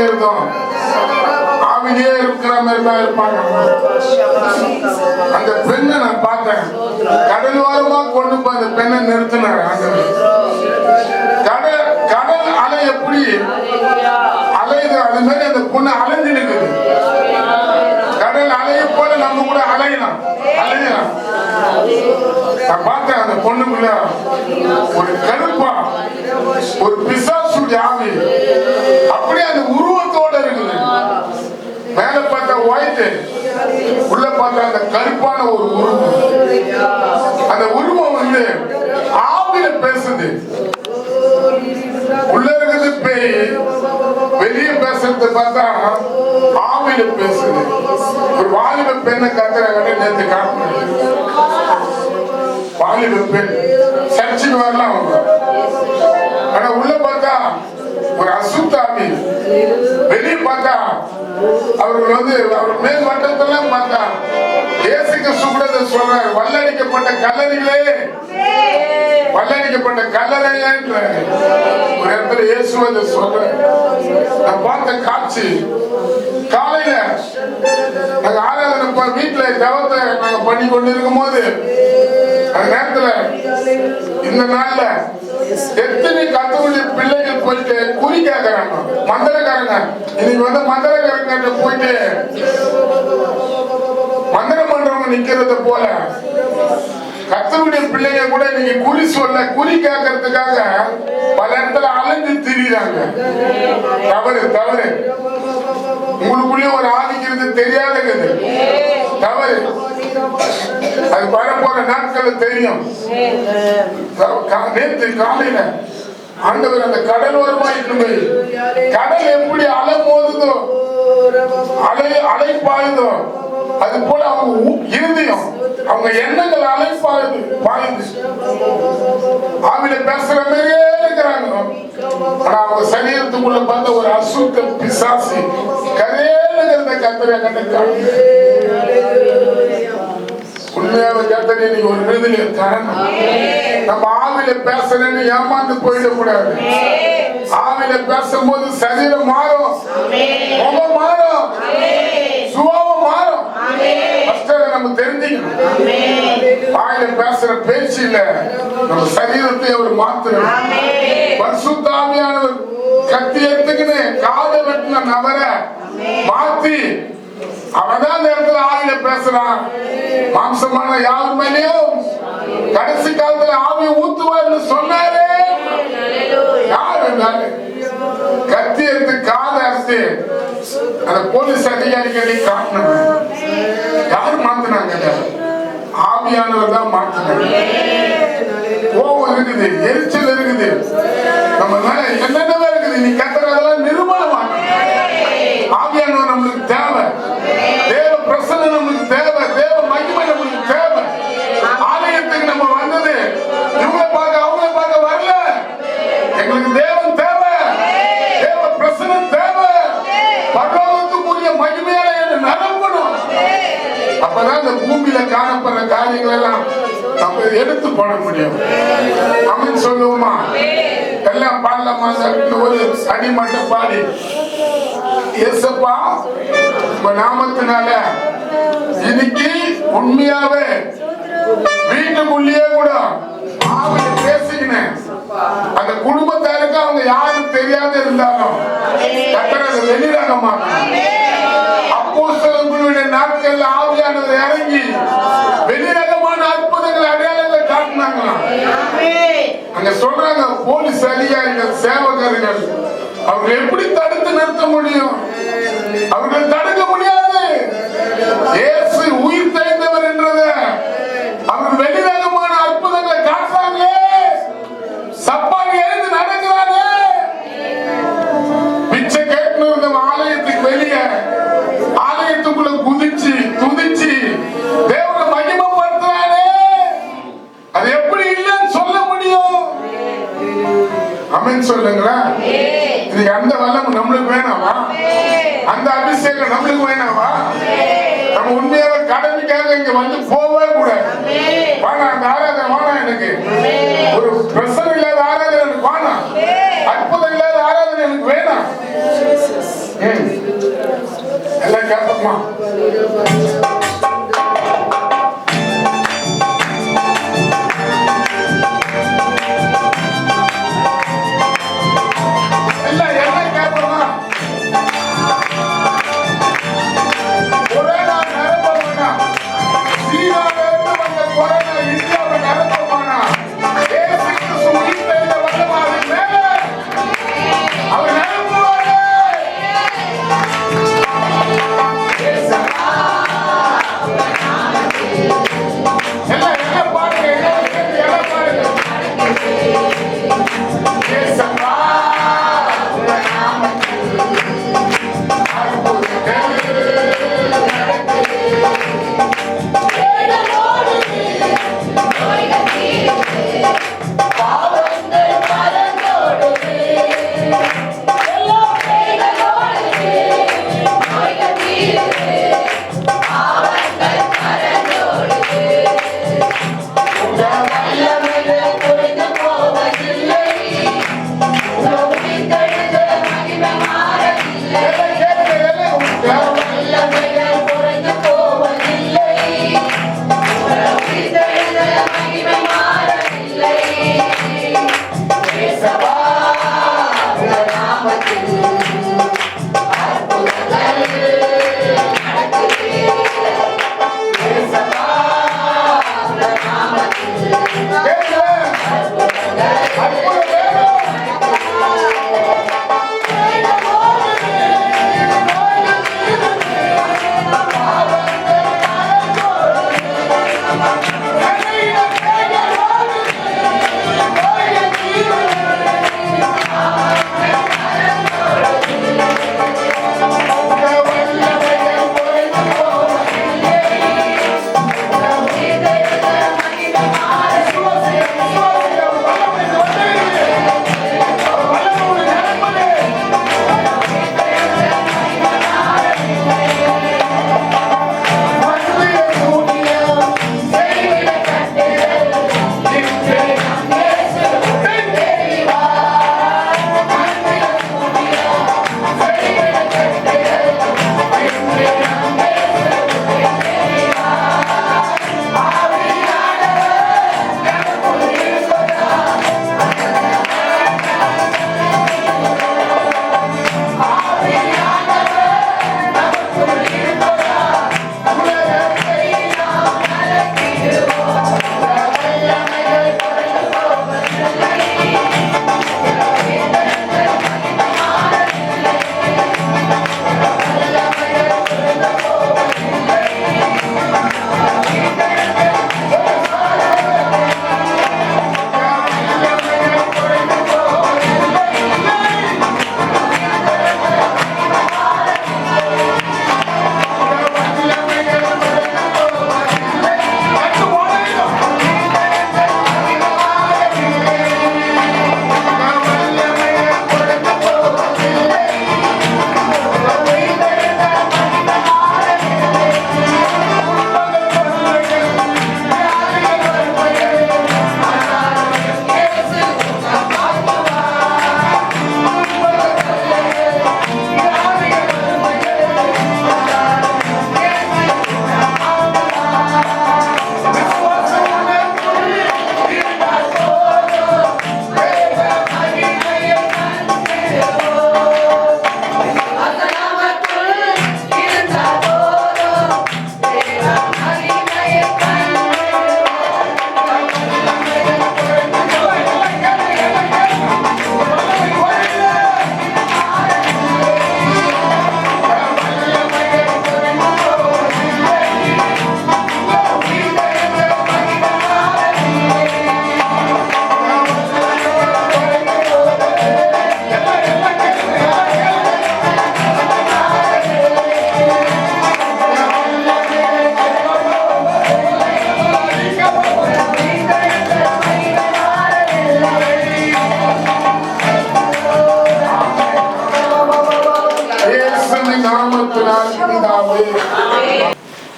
இருந்தோம் ஆவிலே இருக்கிற மாதிரி தான் இருப்பாங்க. அந்த பெண்ணை நான் பார்த்தேன். கடல் ஓரமா கொண்டு போய் அந்த பெண்ணை நிறுத்தினார் ஆண்டவர். கடல் அலை எப்படி அலையுது அது மாதிரி அந்த பொண்ணு அலைஞ்சு நிற்குது. கடல் அலைய போல நம்ம கூட அலையலாம். நான் பார்த்தேன் அந்த பொண்ணுக்குள்ள ஒரு கருப்பா ஒரு பிசாசுடைய ஆவி அப்படியே அந்த உருவத்தோட இருக்குது. மேல பார்த்தா ஒயிட், உள்ள பார்த்தா அந்த கருப்பான ஒரு உருவம். அந்த உருவம் வந்து ஆவில பேசுது. உள்ள இருக்குது பேய், வெளியே பேசுறது பார்த்தா ஆவில பேசுது. ஒரு வாலிப பெண்ணை கத்துறாங்க. நேற்று காட்டணும் வாலிப பெண் சர்ச்சுக்கு வரலாம் அவங்க. ஆனா உள்ள பார்த்தா ஒரு அசுத்தாமி, வெளியே பார்த்தா அவர்கள் வந்து அவர் மேல் வட்டத்தெல்லாம் பார்த்தா இயேசுக்கு சுடுறத சொல்றாரு. வல்லடிக்கப்பட்ட கல்லறைகளே, வல்லடிக்கப்பட்ட கல்லறைகளே ஒரு இடத்துல இயேசுவதை சொல்றாரு. நான் பார்த்த காட்சி காலையில நாங்க ஆராதனை வீட்டுல ஜபத்தை நாங்க பண்ணி கொண்டு இருக்கும் போது அந்த நேரத்துல இந்த நாள்ல எத்தனை கத்தோலிய பிள்ளைகள் போயிட்டு குறி கேட்கறாங்க. மந்திரக்காரங்க இன்னைக்கு வந்து மந்திரக்காரங்க போயிட்டு மந்திரம் பண்றவங்க நிக்கிறது போல கத்தருடைய பிள்ளைங்க கூட இன்னைக்கு குறி சொல்ல குறி கேட்கறதுக்காக பல இடத்துல அலைஞ்சு திரியிறாங்க. தவறு தவறு. உங்களுக்குள்ளே ஒரு ஆதிக்கிறது தெரியாதது தவறு. அது வரப்போற நாட்கள் தெரியும். நேற்று காலையில ஆண்டவர் அந்த கடலோரமா இருந்து கடல் எப்படி அலை மோதுதோ அலை பாயுதோ அது போல அவங்க இருதயம் அவங்க எண்ணங்கள் அலை பாயுது. ஆவில பேசுற மாதிரியே இருக்கிறாங்க. ஆனா அவங்க சரீரத்துக்குள்ள பார்த்த ஒரு அசுத்த பிசாசி கரேலுங்கிறத கத்தரை கண்டிருக்காங்க. உண்மையாக கத்தரை நீங்க ஒரு விடுதலை தரணும். நம்ம ஆவில பேசுறேன்னு ஏமாந்து போயிடக்கூடாது. ஆவில பேசும்போது சரீரம் மாறும், முகம் மாறும், சுபாவம் மாறும். நம்ம தெரிஞ்சுக்கணும். வாயில பேசுற பேச்சு இல்ல, நம்ம சரீரத்தை அவர் மாத்துறார். பரிசுத்த ஆவியானவர் கத்தி எடுத்துக்கின்னு காதை வெட்டின நபரை மாத்தி அவன்தான் அந்த இடத்துல ஆவில பேசுறான். மாம்சமான யாரு மேலேயும் கடைசி காலத்துல ஆவியை ஊத்துவார்னு சொன்னாரு. யாரு கத்தி எடுத்து காதை அறுத்து அந்த போலீஸ் அதிகாரிகளை காட்டினாங்க. யாரு மாத்தினாங்க? ஆவியானவர் தான் மாத்தினாங்க. கோபம் இருக்குது, எரிச்சல் இருக்குது, நம்ம மேல என்னென்னவே இருக்குது. நீ கத்துறதெல்லாம் நிர்மூலமாக ஆவியானவர் நம்மளுக்கு தேவை. தேவ பிரசன்னம் நம்மளுக்கு தேவை. தேவ மகிமை நம்மளுக்கு தேவை. ஆலயத்துக்கு நம்ம வந்தது இவங்களை பார்க்க அவங்களை பார்க்க வரல. எங்களுக்கு தேவன் தேவை, தேவ பிரசன்னம் தேவை. பரலோகத்துக்குரிய மகிமையால என்ன நடக்கணும். அப்பதான் இந்த பூமியில காணப்படுற காரியங்கள் எல்லாம் நம்ம எடுத்து போட முடியும். அப்படின்னு சொல்லுவோமா? எல்லாம் பாடலாமா? ஒரு அடிமட்டம் பாடி இயேசப்பா உங்க நாமத்தினால இன்னைக்கு உண்மையாவே வீட்டுக்குள்ளேயே கூட ஆவில பேசிக்கினேன். அந்த குடும்பத்தாருக்கு அவங்க யாரும் தெரியாத இருந்தாலும் கர்த்தர் வெளியாக மாட்டாங்க. அப்போஸ்தலர்களுடைய நாட்கள் ஆவியானவர் இறங்கி வெளிரகமான அற்புதங்கள் அடையாளங்களை காட்டினாங்களாம். அங்க சொல்றாங்க போலீஸ் அதிகாரிகள் சேவகர்கள் அவர்கள் எப்படி தடுத்து நிறுத்த முடியும்? அவர்கள் தடுக்க முடியாது. இயேசு உயிர் தெழுந்தவர் என்றத அவர்கள் வெளிரகமான அற்புதங்களை காட்டுறாங்களே. சப்பாங்க எழுந்து நடக்கிறாங்க. பிச்சை கேட்டு இருந்த ஆலயத்துக்கு வெளியே ஆலயத்துக்குள்ள குதிச்சு துதிச்சு தேவனை மகிமைப்படுத்துறானே. அது எப்படி இல்லைன்னு சொல்ல முடியும்? ஆமென் சொல்லுங்களா? இது அந்த வல்லம் நம்மளுக்கு வேணாமா? அந்த அபிஷேகம் நம்மளுக்கு வேணாமா? நம்ம உண்மையாக கடமைக்காக இங்க வந்து போவே கூடாது. வானா அந்த ஆராதனை வானா, எனக்கு ஒரு பிரசனம் இல்லாத ஆராதனை எனக்கு வானா, அற்புதம் இல்லாத ஆராதனை எனக்கு வேணாம். எல்லாம் கேட்போமா?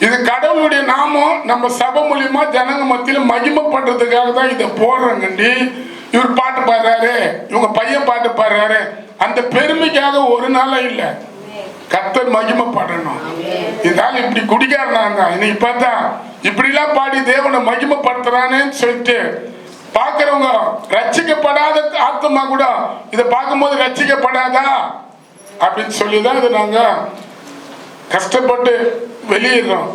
இது கடவுளுடைய நாமம் நம்ம சபை மூலியமா ஜனங்க மத்தியில மகிமை பண்றதுக்காக தான் இதை போடுறங்கண்டி. இவர் பாட்டு பாடுறாரு, இவங்க பையன் பாட்டு பாடுறாரு, அந்த பெருமைக்காக ஒரு நாளும் இல்லை. கர்த்தர் மகிமைப்படணும். இதனால இப்படி குடிக்காரனாங்க இன்னைக்கு பார்த்தா இப்படி எல்லாம் பாடி தேவனை மகிமைப்படுத்துறானேன்னு சொல்லிட்டு பாக்குறவங்க ரட்சிக்கப்படாத ஆத்மா கூட இதை பார்க்கும்போது ரட்சிக்கப்படாதா அப்படின்னு சொல்லிதான் இதை நாங்க கஷ்டப்பட்டு வெளியிடுறோம்.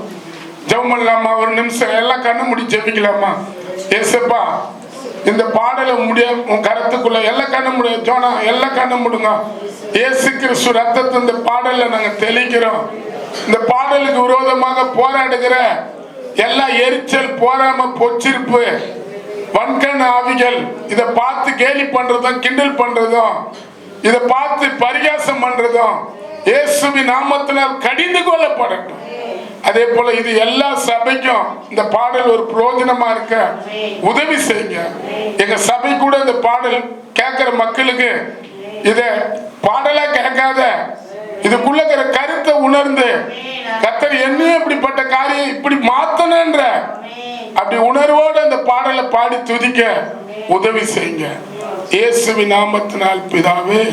ஜெபம் பண்ணலாமா? ஒரு நிமிஷம் எல்லாம் கண்ணு முடி ஜெபிக்கலாமா? ஏசப்பா, இந்த பாடலை முடிய உன் கருத்துக்குள்ள எல்லாம் கண்ணு முடிய ஜோனா எல்லாம் கண்ணு முடுங்க. இயேசு கிறிஸ்து ரத்தத்தை இந்த பாடல்ல நாங்க தெளிக்கிறோம். இந்த பாடலுக்கு விரோதமாக போராடுகிற எல்லா எரிச்சல், போராம, பொச்சிருப்பு, வன்கண் ஆவிகள் இதை பார்த்து கேலி பண்றதும் கிண்டல் பண்றதும் இதை பார்த்து பரிகாசம் பண்றதும் இயேசுவின் நாமத்தினால் கடிந்து கொள்ளப்படட்டும். அதே போல இது எல்லா சபைக்கும் இந்த பாடல் ஒரு பிரயோஜனமா இருக்க உதவி செய்யுங்க. எங்க சபை கூட இந்த பாடல் கேட்கிற மக்களுக்கு இத பாடலா கேட்காத இதுக்குள்ள இருக்கிற கருத்தை உணர்ந்து கர்த்தர் என்னையும் இப்படிப்பட்ட காரியம் இப்படி மாத்தணுன்ற அப்படி உணர்வோடு அந்த பாடலை பாடி துதிக்க உதவி செய்யுங்க. இயேசுவின் நாமத்தினால் பிதாவே.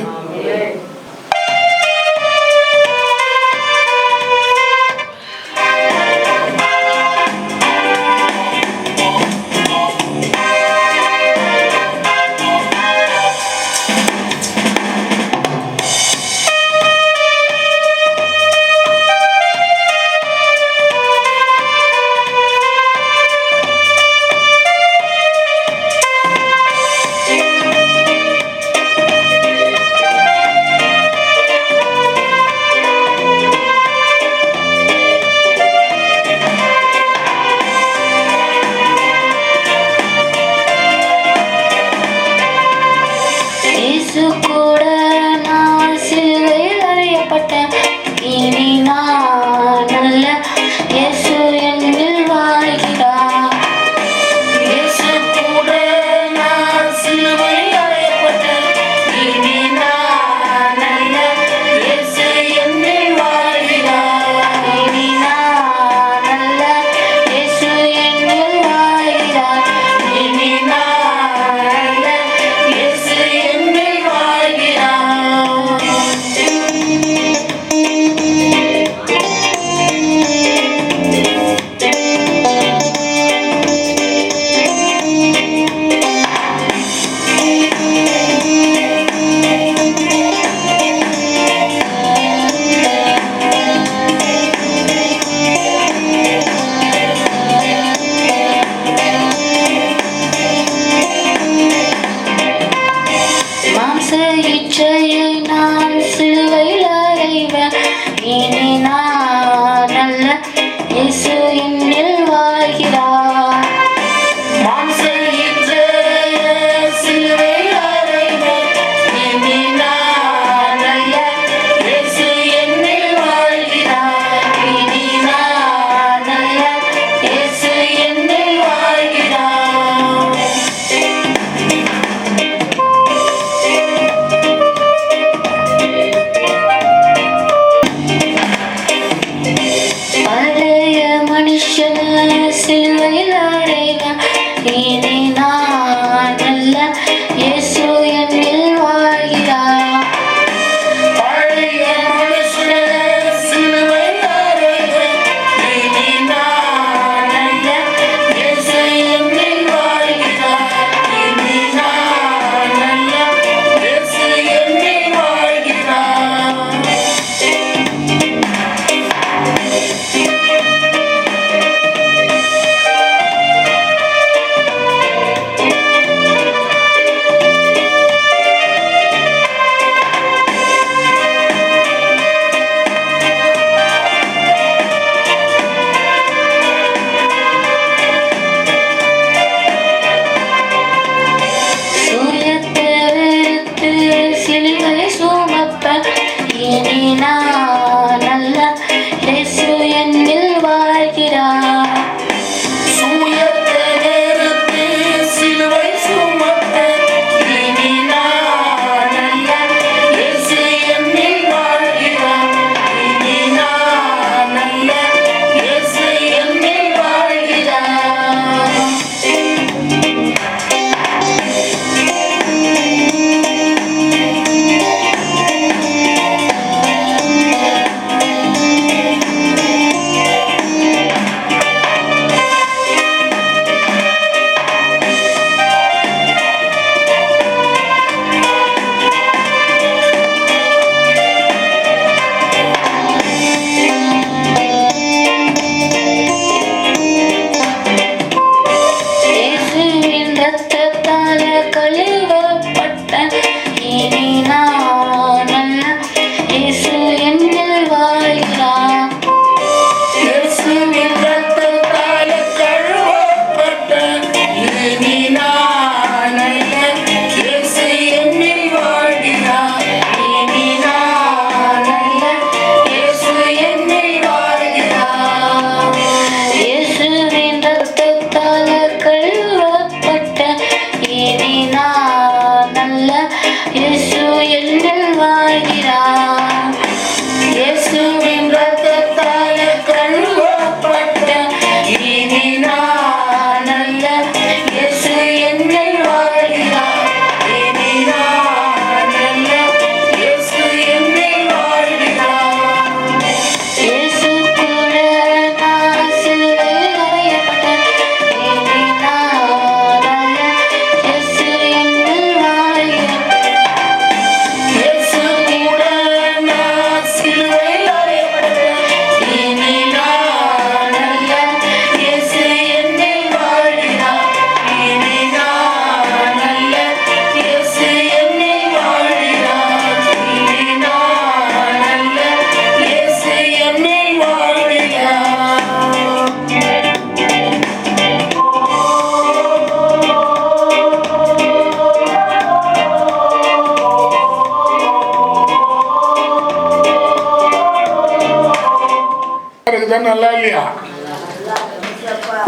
இருக்குதா நல்லா இல்லையா?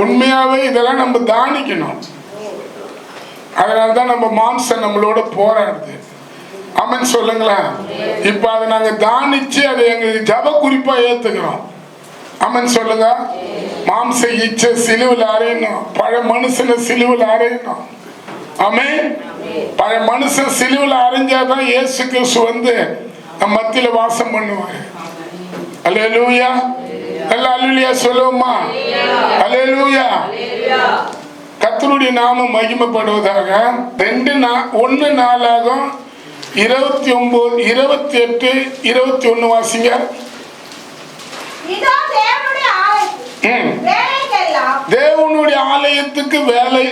உண்மையாவே இதெல்லாம் நம்ம தானிக்கணும். அதனாலதான் நம்ம மாம்சம் நம்மளோட போராடுது. ஆமென் சொல்லுங்களேன். இப்ப அதை நாங்க தானிச்சு அதை எங்களுக்கு ஜப குறிப்பா ஏத்துக்கிறோம். ஆமென் சொல்லுங்க. மாம்ச இச்சை சிலுவில் அறையணும், பழ மனுஷனை சிலுவில் அறையணும். ஆமென். பழ மனுஷன் சிலுவில் அறைஞ்சாதான் இயேசு கிறிஸ்து வந்து நம்ம மத்தியில வாசம் பண்ணுவாரு. அல்லேலூயா. அல்லேலூயா சொல்லுவோமா? அல்லேலூயா. கர்த்தருடைய நாமம் மகிமைப்படுவதாக. 1 நாளாகும் 29, 28, 21 வாசிங்க. தேவனுடைய ஆலயத்துக்கு வேலை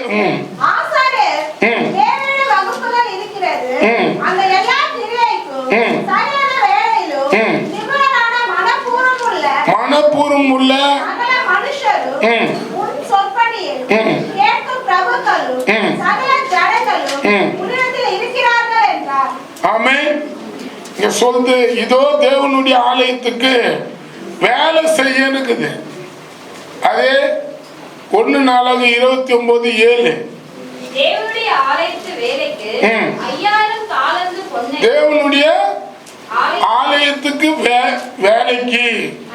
மனப்பூர்வம் உள்ள ஆமென். இங்க சொல்லுது, இதோ தேவனுடைய ஆலயத்துக்கு வேலை செய்ய இருக்குது. அதே 1 நாளாக 29:7 தேவனுடைய ஆலயத்துக்கு வேலைக்கு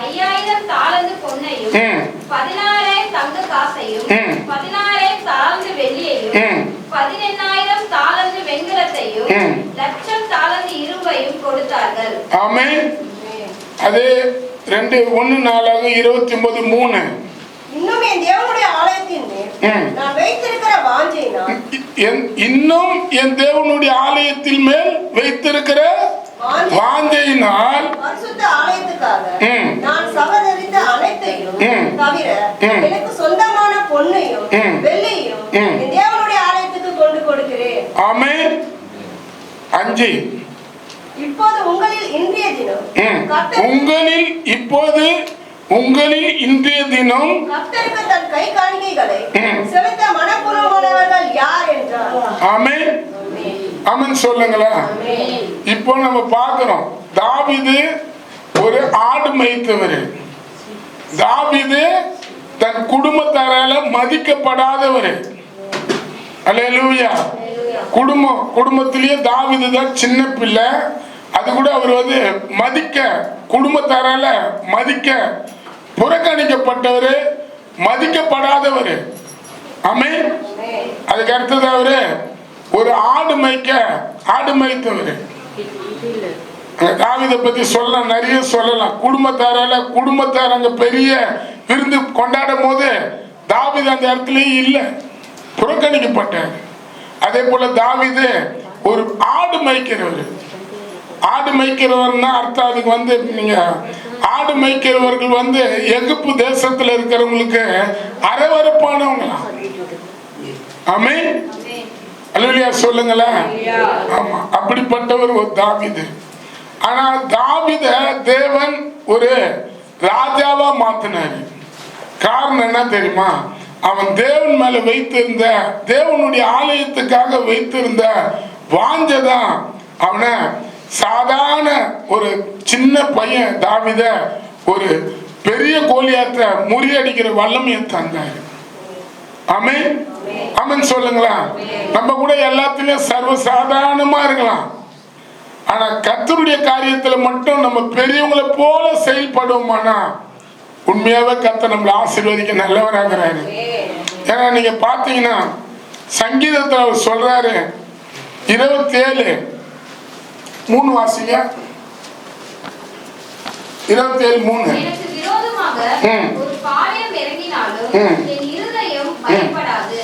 5000 தாலந்து பொன்னையும் 16000 தங்க காசையும் 16000 தாலந்து வெள்ளியையும் 18000 தாலந்து வெண்கலத்தையும் 1,00,000 தாலந்து இரும்பையும் கொடுத்தார்கள். ஆமென். அதே 1 நாளாக 29:3 இன்னும் என் தேவனுடைய ஆலயத்தின் மேல் நான் வைத்திருக்கிற வாஞ்சையினால் இன்னும் என் தேவனுடைய ஆலயத்தின் மேல் வைத்திருக்கிற வாஞ்சையினால் பரிசுத்த ஆலயத்துக்காக நான் சவதரித்த அனைத்தையும் தவிர எனக்கு சொந்தமான பொன்னையும் வெள்ளியையும் என் தேவனுடைய ஆலயத்துக்கு கொண்டு கொடுக்கிறேன். ஆமென். 5 இப்போது உங்களில் இன்றைய தினம் கர்த்தருக்கு தன் கை காணிக்கைகளை செலுத்த மனப்பூர்வமானவர்கள் யார் என்றார். ஆமென். ஆமென் சொல்லுங்களா. இப்போ நம்ம பார்க்கிறோம், தாவீது ஒரு ஆடு மேய்த்தவர். தாவீது தன் குடும்பத்தாரால மதிக்கப்படாதவர். அல்லேலூயா. குடும்பத்திலேயே தாவீது தான் சின்ன பிள்ளை. அது கூட அவர் வந்து குடும்பத்தாரால புறக்கணிக்கப்பட்டவர், மதிக்கப்படாதவர். ஆமென். அதுக்கு அடுத்தது அவரு ஒரு ஆடு மேய்த்தவர். தாவீதை பத்தி நிறைய சொல்லலாம். குடும்பத்தார் அங்க பெரிய விருந்து கொண்டாடும் போது தாவீது அந்த இடத்துலயே இல்லை, புறக்கணிக்கப்பட்டார். அதே போல தாவீது ஒரு ஆடு மேய்க்கிறவர். ஆடு மேய்க்கிறவர்னா அர்த்தம் அதுக்கு வந்து நீங்க ஆடு மேய்க்கிறவர்கள் வந்து எகிப்து தேசத்துல இருக்கிறவங்களுக்கு அரவறுப்பானவங்களா. ஆமென். அல்லேலூயா சொல்லுங்களா. ஆமா, அப்படிப்பட்டவர் ஒரு தாவீது. ஆனா தாவீத தேவன் ஒரு ராஜாவா மாத்தினாரு. காரணம் என்ன தெரியுமா? அவன் தேவன் மேல வைத்திருந்த, தேவனுடைய ஆலயத்துக்காக வைத்திருந்த வாஞ்சதான் அவனை சாதாரண ஒரு சின்ன பையன் தாவீத ஒரு பெரிய கோலியாத்தை முறியடிக்கிற வல்லமையை தந்தாரு. ஆமென். ஆமென் சொல்லுங்களா. நம்ம கூட எல்லாத்திலும் சர்வசாதாரணமா இருக்கலாம். ஆனா கர்த்தருடைய காரியத்துல மட்டும் நம்ம பெரியவங்களை போல செயல்படுவோமானா உண்மையாவே கர்த்தர் நம்மளை ஆசீர்வதிக்க நல்லவராகிறாரு. ஏன்னா நீங்க பாத்தீங்கன்னா சங்கீதத்துல அவர் சொல்றாரு 27:3 வாசிங்க. 27:3 எனக்கு விரோதமாக ஒரு பாளையம் இறங்கினாலும் என் இருதயம் பயப்படாது.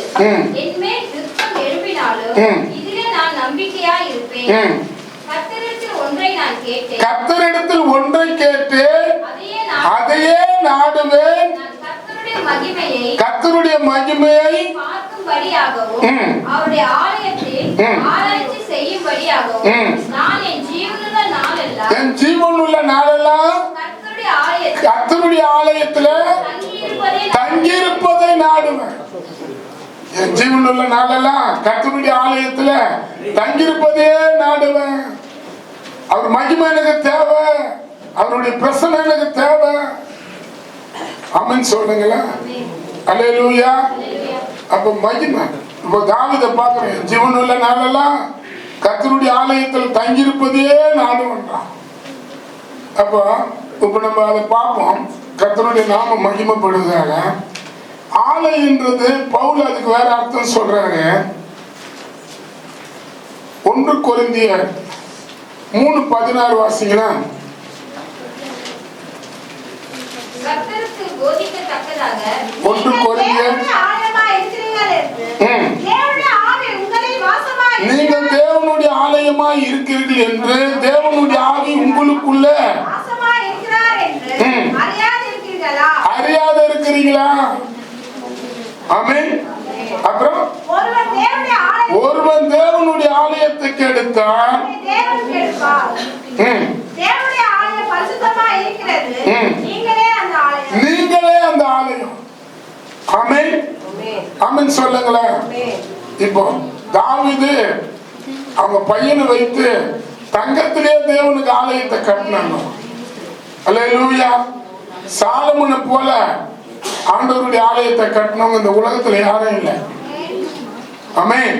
என் மேல் யுத்தம் எழும்பினாலும் இதிலே நான் நம்பிக்கையாய் இருப்பேன். கர்த்தரிடத்தில் ஒன்றை கேட்டேன், அதையே நாடுவேன். கர்த்தருடைய மகிமையை பார்க்கும்படியாகவும் அவருடைய ஆலயத்தில் ஆராய்ச்சி செய்யும்படியாகவும் நான் என் ஜீவனுள்ள நாளெல்லாம் கர்த்தருடைய ஆலயத்துல தங்கியிருப்பதை நாடுவேன். என் ஜீவனுள்ள நாளெல்லாம் கர்த்தருடைய ஆலயத்துல தங்கியிருப்பதே நாடுவேன். அவர் மகிமை எனக்கு தேவை, அவருடைய பிரசன்னம் எனக்கு தேவை. ஆமென் சொல்லுங்களேன். அல்லேலூயா. அப்ப மகிமை. இப்ப தாவீதை பார்க்கிறேன், ஜீவனுள்ள நாளெல்லாம் கர்த்தருடைய ஆலயத்தில் தங்கியிருப்பதே நாடுன்றான். அப்ப இப்ப நம்ம அதை பார்ப்போம். கர்த்தருடைய நாம மகிமைப்படுவதாக. ஆலயன்றது பவுல் அதுக்கு வேற அர்த்தம் சொல்றாரு. 1 கொரிந்தியர் 3:16 வாசிங்களா. கர்த்தருக்கு போதிக்கத்தக்கதாக 1 கொரிந்தியர் நீங்கள் தேவனுடைய ஆலயமாய் இருக்கிறீர்கள் என்று தேவனுடைய ஆவி உங்களுக்குள்ள அறியாத இருக்கிறீங்களா? ஆமென். அப்புறம் ஒருவன் தேவனுடைய ஆலயத்துக்கு எடுத்தால் நீங்களே அந்த ஆலயம். ஆமென். ஆமென் சொல்லுங்களேன். இப்போ தாவீது அவங்க பையனை வைத்து தங்கத்திலே தேவனுக்கு ஆலயத்தை கட்டினாங்க. அல்லேலூயா. சாலமோனை போல ஆண்டவருடைய ஆலயத்தை கட்டினவங்க இந்த உலகத்துல யாரும் இல்லை. ஆமென்.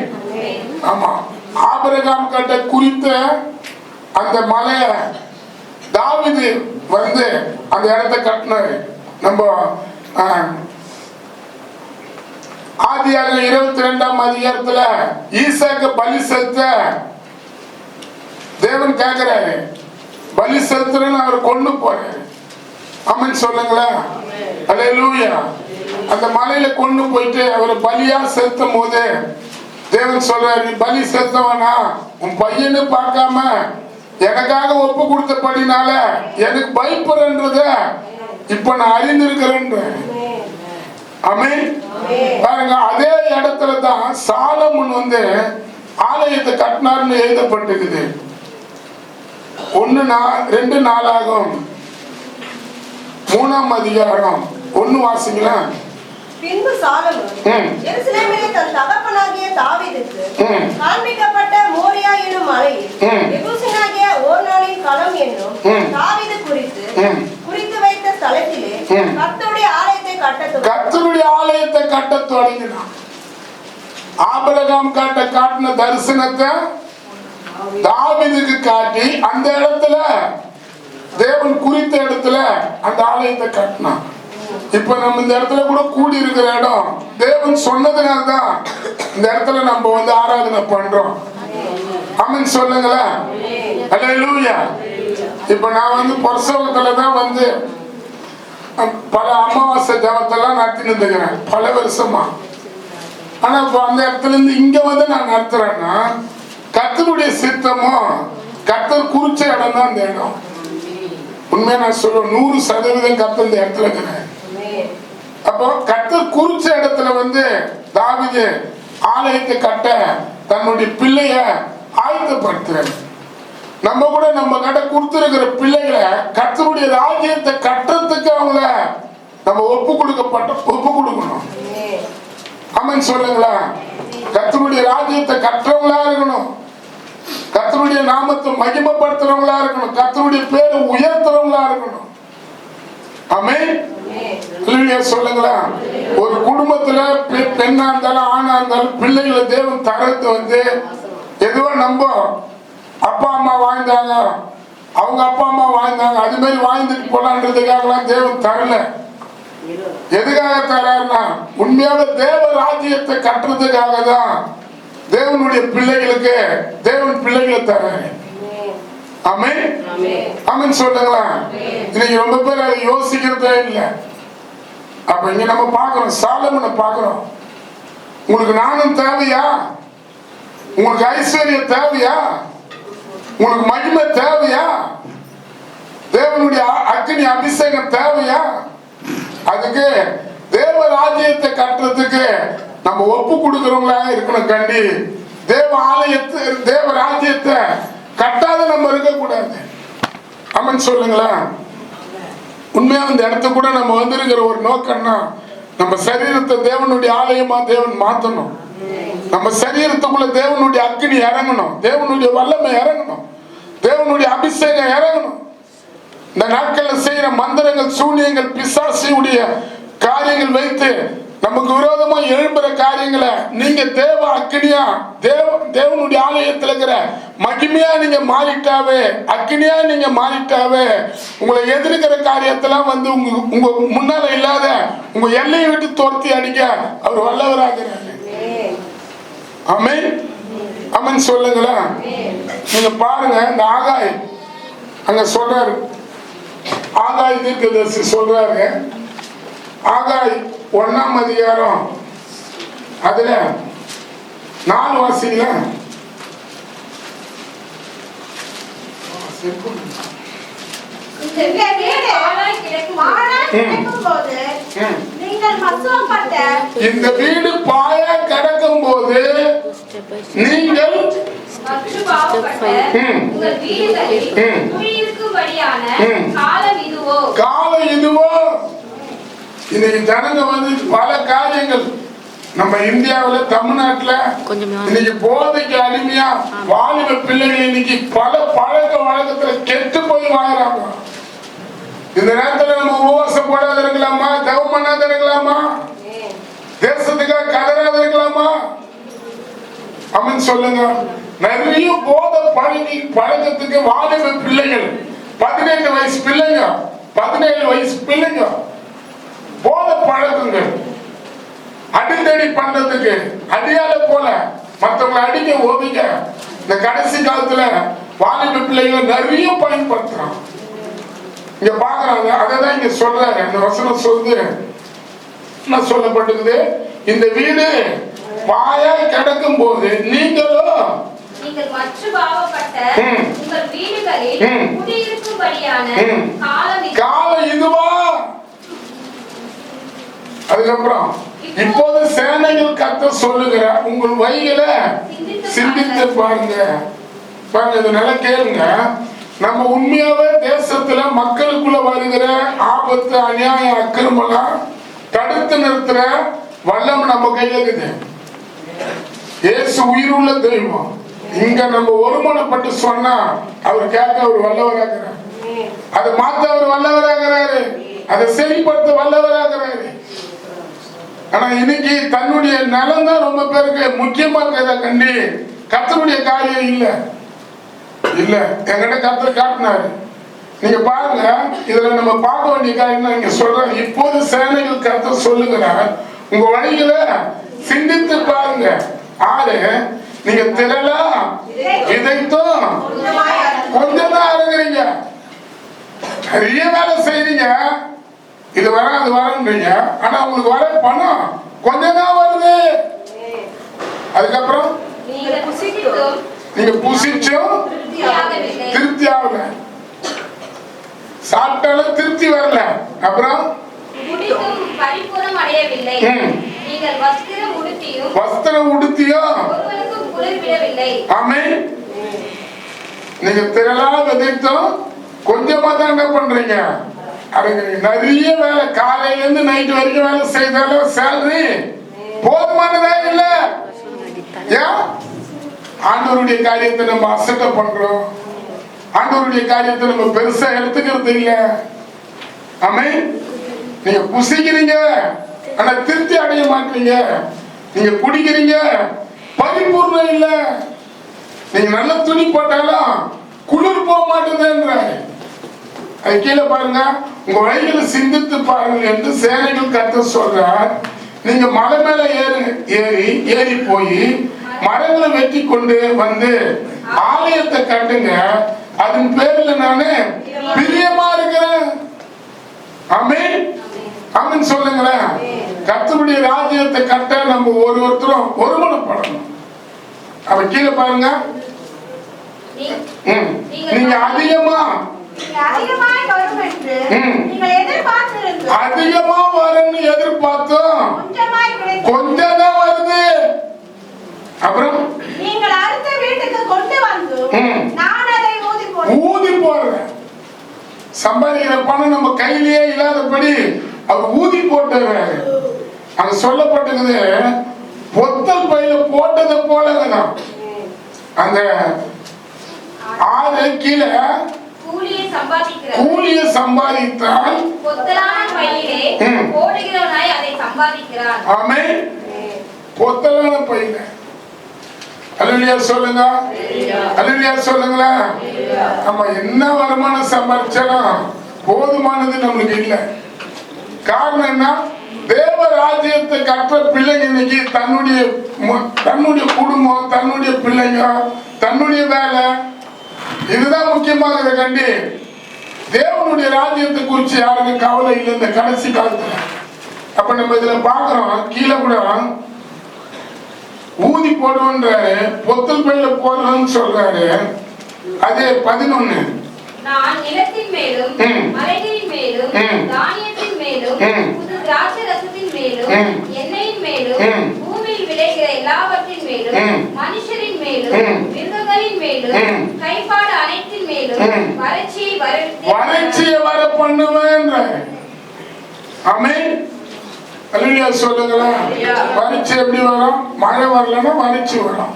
ஆமா. ஆபிரகாம் கட்ட குறித்த அந்த மலைய தாவீது வந்து அந்த இடத்தை கட்டினாரு. நம்ம ஆதியாகமம் 22ஆம் அதிகாரத்துல ஈசாக்கு பலி செலுத்த தேவன் கேட்கிறாரு. பலி செலுத்துறன்னு அவர் கொண்டு போறாரு. ஆமென் சொல்லுங்களேன். அல்லேலூயா. அந்த மலையில கொண்டு போயிட்டு அவர் பலியா செலுத்தும் போது தேவன் சொல்றாரு, நீ பலி செலுத்தவனா உன் பையனு பார்க்காம எனக்காக ஒப்பு கொடுத்தபடினால எனக்கு பயப்படுறத இப்ப நான் அறிந்திருக்கிறேன். ஆமென். பாருங்க, அதே இடத்துல தான் சாலமோன் வந்து ஆலயத்தை கட்டினார்னு எழுதப்பட்டிருக்குது. 2 நாளாகும் 3ஆம் அதிகாரம் 1 வாசிங்களா. பின்பு சாலமோன் எருசலேமிலே தன் தகப்பனாகிய தாவீதுக்கு காண்பிக்கப்பட்ட மோரியா என்னும் மலையில் எபூசியனாகிய ஓர்னானின் களம் என்னும் தாவீது குறித்து வைத்த ஸ்தலத்திலே கர்த்தருடைய ஆலயத்தை கட்டத் தொடங்கினான். ஆபிரகாம் காட்டின தரிசனத்தை தாவீதுக்கு காட்டி அந்த இடத்துல தேவன் குறித்த இடத்துல அந்த ஆலயத்தை கட்டினான். இப்ப நம்ம இந்த இடத்துல கூட கூடி இருக்கிற இடம் தேவன் சொன்னதுனால்தான் இந்த இடத்துல நம்ம வந்து ஆராதனை பண்றோம். ஆமென் சொல்லுங்களேன். அல்லேலூயா. இப்ப நான் வந்து பிரசவத்துலதான் வந்து பல அமாவாசை ஜபத்தெல்லாம் நடத்திட்டு இருக்கிறேன் பல வருஷமா. ஆனா இப்ப அந்த இடத்துல இருந்து இங்க வந்து நான் நடத்துறேன்னா கர்த்தருடைய சித்தமும் கர்த்தர் குறிச்ச இடம் தான் இந்த இடம். உண்மையா நான் சொல்லுவேன், 100% கர்த்தர் இந்த இடத்துல இருக்கிறேன். அப்போ கர்த்தர் குறிச்ச இடத்துல வந்து தாவீது ஆலயத்தை கட்ட தன்னுடைய பிள்ளைய ஆயத்தப்படுத்துறாரு. நம்ம கூட நம்ம கிட்ட கொடுத்திருக்கிற பிள்ளைகளை கர்த்தருடைய ராஜ்யத்தை கட்டுறதுக்கு அவங்கள நம்ம ஒப்பு கொடுக்கணும். ஆமென் சொல்லுங்களா. கர்த்தருடைய ராஜ்யத்தை கட்டுறவங்களா இருக்கணும். கர்த்தருடைய நாமத்தை மகிமைப்படுத்துறவங்களா இருக்கணும். கர்த்தருடைய பேரை உயர்த்துறவங்களா இருக்கணும். ஆமென் சொல்லுங்களா. ஒரு குடும்பத்துல பெண்ணா இருந்தாலும் ஆணா இருந்தாலும் பிள்ளைகளை தேவன் தரத்து வந்து எதுவோ நம்ம அப்பா அம்மா வாழ்ந்தாங்க, அவங்க அப்பா அம்மா வாழ்ந்தாங்க, அது மாதிரி வாழ்ந்துட்டு போலான்றதுக்காகலாம் தேவன் தரல. எதுக்காக தராருன்னா உண்மையாக தேவ ராஜ்யத்தை கட்டுறதுக்காக தான் தேவனுடைய பிள்ளைகளுக்கு தேவன் பிள்ளைகளை தராரு. ஆமென். ஆமென் சொல்லுங்களா. இன்னைக்கு ரொம்ப பேர் அதை யோசிக்கிறதே இல்லை. அப்ப இங்க நம்ம பாக்குறோம், சாலமோனை பாக்குறோம். உங்களுக்கு ஞானம் தேவையா? உங்களுக்கு ஐஸ்வர்யம் தேவையா? உங்களுக்கு மகிமை தேவையா? தேவனுடைய அக்னி அபிஷேகம் தேவையா? அதுக்கு தேவ ராஜ்யத்தை கட்டுறதுக்கு நம்ம ஒப்பு கொடுக்கிறவங்களா இருக்கணும். கண்டி தேவ ஆலயத்தை தேவ ராஜ்யத்தை கட்டாத நம்ம இருக்க கூடாது. ஆமென் சொல்லுங்களா. உண்மையா இந்த இடத்த கூட நம்ம வந்திருக்கிற ஒரு நோக்கம்னா நம்ம சரீரத்தை தேவனுடைய ஆலயமா தேவன் மாத்தணும். நம்ம சரீரத்துக்குள்ள தேவனுடைய அக்னி இறங்கணும், தேவனுடைய வல்லமை இறங்கணும், தேவனுடைய அபிஷேகம் இறங்கணும். இந்த நாட்கள்ல செய்யற மந்திரங்கள் தந்திரங்கள், சூனியங்கள், பிசாசியுடைய காரியங்கள் வைத்து நமக்கு விரோதமா எழும்புற காரியங்களை நீங்க தேவ அக்கினியா, தேவனுடைய ஆலயத்தில் இருக்கிற மகிமையா நீங்க மாறிட்டாவே, அக்கினியா நீங்க மாறிட்டாவே, உங்களை எதிர்க்கிற காரியத்தெல்லாம் வந்து உங்க முன்னால இல்லாத உங்க எல்லையை விட்டு துரத்தி அடிக்க அவர் வல்லவராகிறாரு. ஆமென், ஆமென் சொல்லுங்களேன். நீங்க பாருங்க, இந்த ஆகாய் அங்க சொல்றாரு, ஆகாய் தீர்க்கதரிசி சொல்றாரு, ஆகாய் 1ஆம் அதிகாரம் அதுல 4 வாசிங்களா. இந்த வீடு பாழாய் கிடக்கும் போது நீங்கள் மசுவப்பட்ட, இந்த வீடு பாழா கிடக்கும் போது நீங்கள் மற்றுபாவப்பட்ட உங்கள் வீடுகளில் குடியிருக்கும்படியான காலம் இதுவோ. காலம் இதுவோ. இன்னைக்கு ஜனங்க வந்து பல காரியங்கள் நம்ம இந்தியாவில், தமிழ்நாட்டுல இன்னைக்கு போதைக்கு அடிமையா வாலிப பிள்ளைகள் இன்னைக்கு பல பழக்க வழக்கத்துல கெட்டு போய் வாங்குறாங்க. இந்த நேரத்துல நம்ம உபவாசம் போடாத இருக்கலாமா? தவம் பண்ணாத இருக்கலாமா? தேசத்துக்காக கதறாத இருக்கலாமா? அமன் சொல்லுங்க. நிறைய போதை பழக்கத்துக்கு வாலிப பிள்ளைகள், 17 வயசு பிள்ளைங்க, 17 வயசு பிள்ளைங்க போதை பழக்கங்கள், அடித்தடி பண்றதுக்கு அடியால போல மற்றவங்களை அடிக்க ஒதுக்க இந்த கடைசி காலத்துல வாலிப பிள்ளைகளை நிறைய பயன்படுத்துறான். இங்க பாக்குறாங்க, அதான் இங்க சொல்றாரு. அந்த வசனம் சொல்லுது, என்ன சொல்லப்பட்டிருக்குது? இந்த வீடு பாயா கிடக்கும் போது நீங்கள் மற்றுபாவப்பட்ட உங்கள் வீடுகளில் குடியிருக்கும்படியான காலம் இதுவா. அதுக்கப்புறம் இப்போது சேனைகள் கர்த்தர் சொல்லுகிற உங்கள் வழிகளை சிந்தித்து பாருங்க. பாருங்க, இது நல்லா கேளுங்க. நம்ம உண்மையாவே தேசத்துல மக்களுக்குள்ள வருகிற ஆபத்து, அநியாயம், அக்கிரமெல்லாம் தடுத்து நிறுத்துற வல்லம் நம்ம கையில இருக்குது. இயேசு உயிருள்ள தெய்வம். இங்க நம்ம ஒருமனப்பட்டு சொன்னா அவர் கேட்க அவர் வல்லவராகிறார். அதை மாத்த அவர் வல்லவராகிறாரு. அதை சரிப்படுத்த வல்லவராகிறாரு. ஆனா இன்னைக்கு தன்னுடைய நலம் தான் ரொம்ப பேருக்கு முக்கியமா இருக்கிறத கண்டி கர்த்தருடைய காரியம் இல்ல இல்ல என்கிட்ட கர்த்தர் காட்டினாரு. நீங்க பாருங்க, இதுல நம்ம பார்க்க வேண்டிய காரியம் இங்க சொல்றேன். இப்போது சேனைகள் கர்த்தர் சொல்லுகிறார், உங்க வழிகளை சிந்தித்து பாருங்க. ஆறு, நீங்க திரளா விதைத்தும் கொஞ்சம் தான் அருகிறீங்க, நிறைய வேலை செய்றீங்க, இது வர அது வரன்றீங்க. ஆனா உங்களுக்கு வர பணம் கொஞ்சம் தான் வருது. அதுக்கப்புறம் நீங்க புசிச்சும் திருப்தி ஆகல, சாப்பிட்டாலும் திருப்தி வரல. அப்புறம் வஸ்திரம் உடுத்தியும் ஆமென். நீங்க திரளா விதைத்தும் கொஞ்சமா தான் என்ன பண்றீங்க, நிறைய வேலை, காலையில இருந்து நைட் வரைக்கும் வேலை செய்தாலும் சேலரி போதுமானதா இல்ல. ஏன்? ஆண்டவருடைய காரியத்தை நம்ம அசட்டை பண்றோம், ஆண்டவருடைய காரியத்தை நம்ம பெருசா எடுத்துக்கிறது இல்ல. ஆமென். நீங்க புசிக்கிறீங்க, ஆனா திருப்தி அடைய மாட்டீங்க. நீங்க குடிக்கிறீங்க, பரிபூர்ணம் இல்ல. நீங்க நல்ல துணி போட்டாலும் குளிர் போக மாட்டேதுன்ற. அது கீழே பாருங்க, உங்க வழிகளை சிந்தித்து பாருங்க என்று சேனைகள் கர்த்தர் சொல்றார். நீங்க மலை மேல ஏறி போய் மரங்களை வெட்டி கொண்டு வந்து ஆலயத்தை கட்டுங்க, அதன் பேர்ல நானு பிரியமா இருக்கிறேன். ஆமென், ஆமென் சொல்லுங்களேன். கர்த்தருடைய ராஜ்யத்தை கட்ட நம்ம ஒருத்தரும் ஒருமனப்படணும். அப்ப கீழே பாருங்க, நீங்க அதிகமா வரும்னு எதிர்பார்த்தோம், கொஞ்சம் தான் வருது. அப்புறம் நீங்கள் அடுத்த வீட்டுக்கு கொண்டு வந்து நான் அதை ஊதி போடுறேன். சம்பாதிக்கிற பணம் நம்ம கையிலேயே இல்லாதபடி அவர் ஊதி போட்டுறாரு. அங்க சொல்லப்பட்டது பொத்தல் பையில போட்டதை போலதான். அந்த ஆறு கீழே கூலியை சம்பாதித்தால் பொத்தலான பையிலே போடுகிறவனாய் அதை சம்பாதிக்கிறான். ஆமென். பொத்தலான பையில. அல்லேலூயா சொல்லுங்க. அல்லேலூயா சொல்லுங்களா. நம்ம என்ன வருமானம் சம்பாதிச்சாலும் போதுமானது நம்மளுக்கு இல்லை. காரணம் என்ன? தேவ ராஜ்யத்தை கற்ற பிள்ளைங்க இன்னைக்கு தன்னுடைய குடும்பம், தன்னுடைய பிள்ளைங்க, தன்னுடைய வேலை, இதுதான் முக்கியமாக கண்டி தேவனுடைய ராஜ்யத்தை குறித்து யாருக்கும் கவலை இல்லை இந்த கடைசி காலத்துல. அப்ப நம்ம இதுல பாக்குறோம், கீழே கூட ஊதி போடுவோன்றாரு, பொத்தல் பையில போடுறோம்னு சொல்றாரு. அதே 11 நான் நிலத்தின் மேலும் மலைகளின் மேலும் தானியத்தின் மேலும் புது திராட்சை ரசத்தின் மேலும் எண்ணெயின் மேலும் பூமியில் விளைகிற எல்லாவற்றின் மேலும் மனுஷரின் மேலும் மிருகங்களின் மேலும் கைப்பாடு அனைத்தின் மேலும் வறட்சியை வர பண்ணுவேன். ஆமென். அல்லேலூயா சொல்லுங்களா. வறட்சி எப்படி வரும்? மழை வரலன்னா வறட்சி வரும்.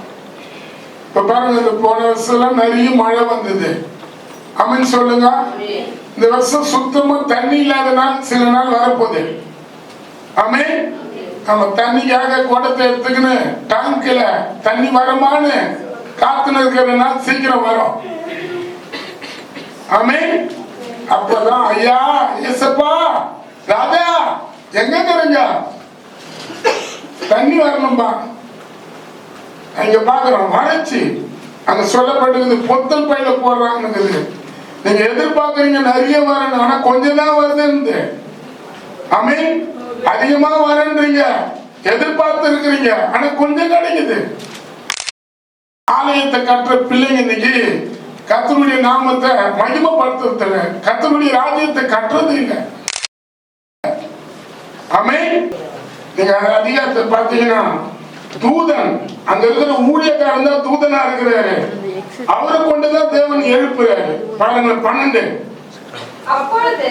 இப்ப பாருங்க, இந்த போன வருஷம் நிறைய மழை வந்தது. ஆமென் சொல்லுங்க. இந்த வருஷம் சுத்தமா தண்ணி இல்லாத நாள் சில நாள் வரப்போகுது. ஆமென். நம்ம தண்ணிக்காக குடத்தை எடுத்துக்கின்னு டேங்க்ல தண்ணி வரமான்னு காத்துன்னு இருக்கிற நாள் சீக்கிரம் வரும். ஆமென். அப்பதான் ஐயா ஏசப்பா ராஜா எங்க இருக்கிறீங்க, தண்ணி வரணும்பா. அங்க பாக்குறோம் வறட்சி. அங்க சொல்லப்பட்டிருக்கு பொத்தல் பையில போடுறாங்க. நீங்க எதிர்பார்க்கறீங்க நிறைய வரணும், ஆனா கொஞ்சம் தான் வருது. ஆமென். அதிகமா வரன்றீங்க, எதிர்பார்த்து இருக்கிறீங்க, ஆனா கொஞ்சம் கிடைக்குது. ஆலயத்தை கற்ற பிள்ளைங்க இன்னைக்கு கர்த்தருடைய நாமத்தை மகிமைப்படுத்துறது, கர்த்தருடைய ராஜ்யத்தை கட்டுறது இல்லை. ஆமென். நீங்க அதிகாரத்தை பார்த்தீங்கன்னா தூதன், அங்க இருக்கிற ஊழியக்காரன் தான் தூதனா இருக்கிறாரு. அவரை கொண்டுதான் தேவன் எழுப்புறாரு. பாருங்க 12. அப்பொழுது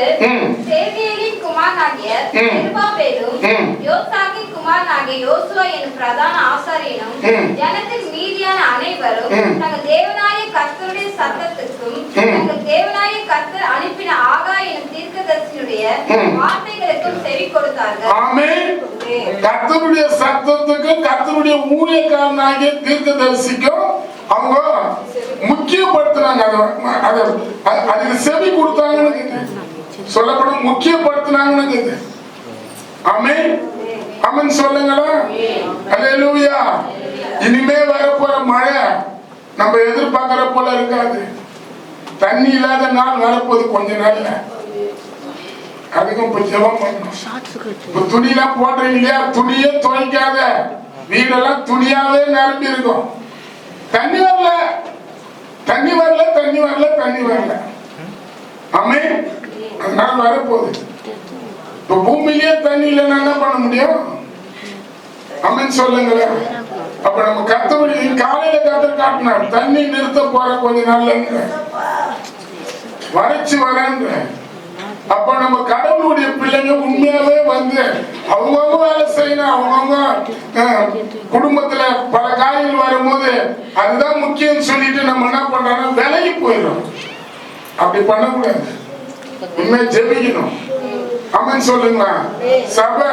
சேதியேலின் குமாரனாகிய செருபாபேலும் யோசாகின் குமாரனாகிய யோசுவா என்னும் பிரதான ஆசாரியனும் ஜனத்தின் மீதியான அனைவரும் தங்கள் தேவனாய கர்த்தருடைய சத்தத்துக்கும் தங்கள் தேவனாய கர்த்தர் அனுப்பின ஆகாய் என்னும் தீர்க்கதரிசியுடைய வார்த்தைகளுக்கும் செவி கொடுத்தார்கள். ஆமென். கர்த்தருடைய சத்தத்துக்கும் கர்த்தருடைய ஊழியக்காரனாகிய தீர்க்கதரிசிக்கும் அவங்க முக்கியப்படுத்தினாங்க. அதுக்கு செவி கொடுத்தாங்கன்னு சொல்லப்படும், முக்கியப்படுத்தினாங்கன்னு. ஆமென். ஆமென் சொல்லுங்களா. அல்லேலூயா. இனிமே வரப்போற மழை நம்ம எதிர்பார்க்கிற போல இருக்காது. தண்ணி இல்லாத நாள் வரப்போகுது கொஞ்ச நாள்ல. அதுக்கும் இப்ப ஜெபம் பண்ணணும். இப்ப துணியெல்லாம் போடுறீங்க இல்லையா, துணியே துவைக்காத வீடெல்லாம் துணியாவே நிரம்பி இருக்கும். தண்ணி வரல, தண்ணி வரல, தண்ணி வரல, தண்ணி வரல. ஆமென். அதனால வரப்போகுது. இப்ப பூமியிலேயே தண்ணி இல்லைன்னா என்ன பண்ண முடியும்? ஆமென் சொல்லுங்களேன். அப்ப நம்ம கர்த்தருடைய காலையில கர்த்தர் காட்டினார், தண்ணி நிறுத்த போற கொஞ்ச நாள்ல வறட்சி வரன்ற. அப்ப நம்ம கடவுளுடைய பிள்ளைங்க உண்மையாவே வந்து அவங்கவுங்க வேலை செய்யணும். அவங்கவுங்க குடும்பத்துல பல காரியங்கள் வரும்போது அதுதான் முக்கியம் சொல்லிட்டு நம்ம என்ன பண்றோம்னா விலகி போயிடும். அப்படி பண்ணக்கூடாது. உண்மை ஜெபிக்கணும். ஆமென் சொல்லுங்களா. சபை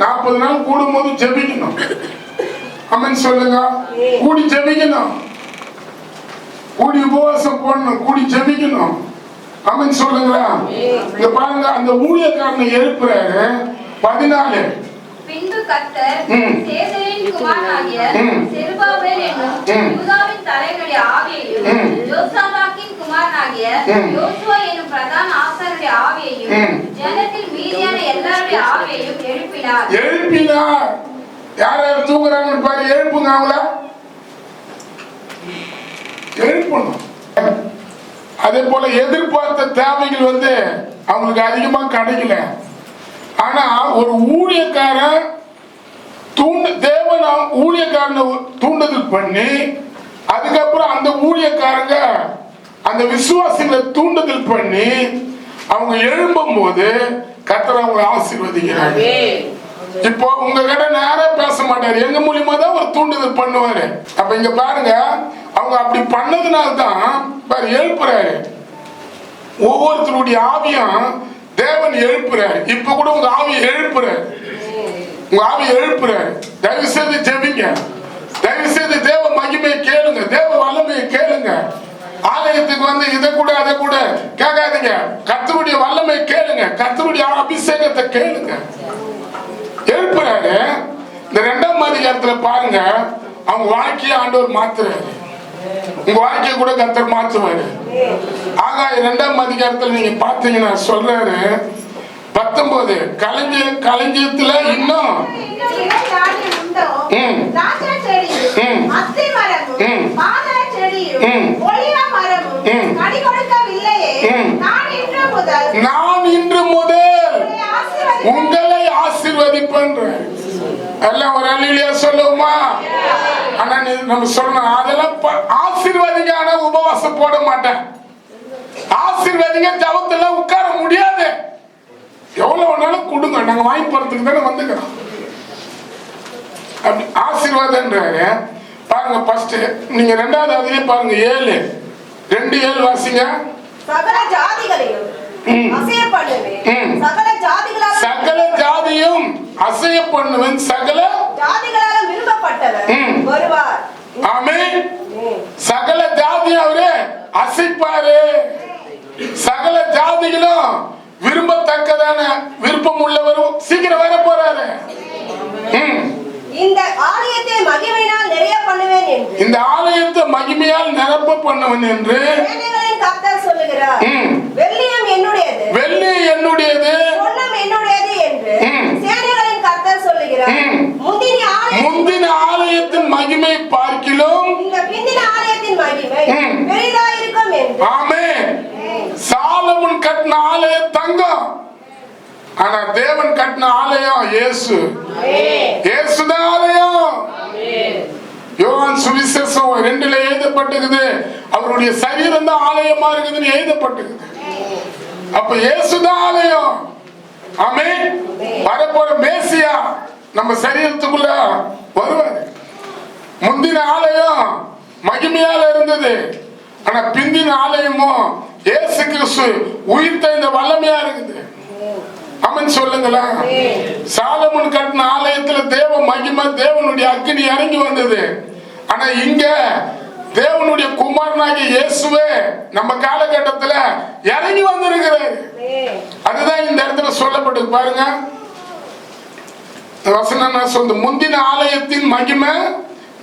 40 நாள் கூடும் போது ஜெபிக்கணும். ஆமென் சொல்லுங்க. கூடி ஜெபிக்கணும், கூடி உபவாசம் போடணும், கூடி ஜெபிக்கணும். ஆமென் சொல்லுங்களா. இங்க பாருங்க, அந்த ஊழியக்காரனை எழுப்புறாரு. 14. பின்பு கர்த்தர் சேதியேலின் குமாரனாகிய செருபாபேல் என்னும் யூதாவின் தலைவனுடைய ஆவியையும் யோசாதாக்கின் குமாரனாகிய யோசுவா என்னும் பிரதான ஆசாரியனுடைய ஆவியையும் ஜனத்தில் மீதியான எல்லாருடைய ஆவியையும் எழுப்பினார். யார் யார் தூங்குறாங்கன்னு பாரு, எழுப்புங்க அவங்கள. எழுப்பணும். அதே போல எதிர்பார்த்த தேவைகள் வந்து அவங்களுக்கு அதிகமா கிடைக்கல. ஆனா ஒரு ஊழியக்காரன் தேவன் ஊழியக்காரனை தூண்டுதல் பண்ணி அதுக்கப்புறம் அந்த ஊழியக்காரங்க அந்த விசுவாசிகளை தூண்டுதல் பண்ணி அவங்க எழும்பும் போது கர்த்தர் அவங்களை ஆசீர்வதிக்கிறாங்க. இப்போ உங்க கிட்ட நேரம் பேச மாட்டாரு, எங்க மூலியமா தான் ஒரு தூண்டுதல் பண்ணுவாரு. அப்ப இங்க பாருங்க, அவங்க அப்படி பண்ணதுனால தான் பாரு எழுப்புறாரு. ஒவ்வொருத்தருடைய ஆவியும் தேவன் எழுப்புற. இப்ப கூட உங்க ஆவியை எழுப்புற, உங்க ஆவியை எழுப்புற. தயவு செய்து ஜெபிங்க, தயவு செய்து தேவ மகிமையை கேளுங்க, தேவ வல்லமையை கேளுங்க. ஆலயத்துக்கு வந்து இதை கூட அதை கூட கேட்காதீங்க. கர்த்தருடைய வல்லமை கேளுங்க, கர்த்தருடைய அபிஷேகத்தை கேளுங்க. எழுப்புறாரு. இந்த 2ஆம் அதிகாரத்துல பாருங்க, அவங்க வாழ்க்கையை ஆண்டவர் மாத்துறாரு. உங்க வாழ்க்கையை கூட கர்த்தர் மாற்றுவாரு. ஆகாய 2ஆம் அதிகாரத்துல நீங்க பாத்தீங்கன்னா சொல்றாரு 19 களஞ்சியத்துல இன்னும் நான் இன்று முதல் உங்களை ஆசீர்வதிப்பேன். எல்லாம் ஒரு அல்லேலூயா சொல்லுவோமா? ஆனா நம்ம சொல்லணும், அதெல்லாம் ஆசீர்வாதிங்க. ஆனா உபவாசம் போட மாட்டேன். ஆசீர்வாதிங்க ஜபத்துல உட்கார முடியாது. எவ்வளவு வேணாலும் கொடுங்க, நாங்க வாங்கி போறதுக்கு தானே வந்துக்கிறோம். அப்படி ஆசீர்வாதம்ன்றாரு. பாருங்க ஃபர்ஸ்ட் நீங்க 2வது அதிலே பாருங்க 7:2 வாசிங்க. சகல ஜாதிகளையும் அசைய பண்ணுவேன், சகல ஜாதியும் அசைய பண்ணுவேன், சகல ஜாதிகளால் விரும்பப்பட்டவர் வருவார். ஆமென். சகல ஜாதியும் அவரு அசைப்பாரு. சகல ஜாதிகளும் விரும்பத்தக்கதான விருப்பம் உள்ளவரும் சீக்கிரம் வர போறாரு. இந்த ஆலயத்தை மகிமையால் நிறைய பண்ணுவேன் என்று, இந்த ஆலயத்தை மகிமையால் நிரப்ப பண்ணுவேன் என்று சேனைகளின் கர்த்தர் சொல்லுகிறார். வெள்ளியும் என்னுடையது, வெள்ளி என்னுடையது, பொன்னும் என்னுடையது என்று சேனைகளின் கர்த்தர் சொல்லுகிறார். முந்தின ஆலயத்தின் மகிமை பார்க்கிலும் இந்த பிந்தின ஆலயத்தின் மகிமை பெரிதாயிருக்கும் என்று. ஆமென். சாலமோன் கட்டின ஆலயம் தங்கம், ஆனா தேவன் கட்டின ஆலயம் இயேசு. இயேசுதான் ஆலயம். யோவான் சுவிசேஷம் 2ல எழுதப்பட்டிருக்குது, அவருடைய சரீரம் தான் ஆலயமா இருக்குதுன்னு எழுதப்பட்டிருக்குது. அப்ப இயேசுதான் ஆலயம். ஆமென். வரப்போற மேசியா நம்ம சரீரத்துக்குள்ள வருவாரு. முந்தின ஆலயம் மகிமையால இருந்தது, ஆனா பிந்தின ஆலயமோ இயேசு கிறிஸ்து உயிர்த்த இந்த வல்லமையா இருக்குது. அமன் சொல்லுங்களா? சாலமோன் கட்டின ஆலயத்துல தேவ மகிமை, தேவனுடைய அக்கினி இறங்கி வந்தது. ஆனா இங்க தேவனுடைய குமாரனாகிய இயேசுவே நம்ம காலகட்டத்துல இறங்கி வந்திருக்கிறார். அதுதான் இந்த இடத்துல சொல்லப்பட்டது. பாருங்க வசனம் சொல்லுது, முந்தின ஆலயத்தின் மகிமை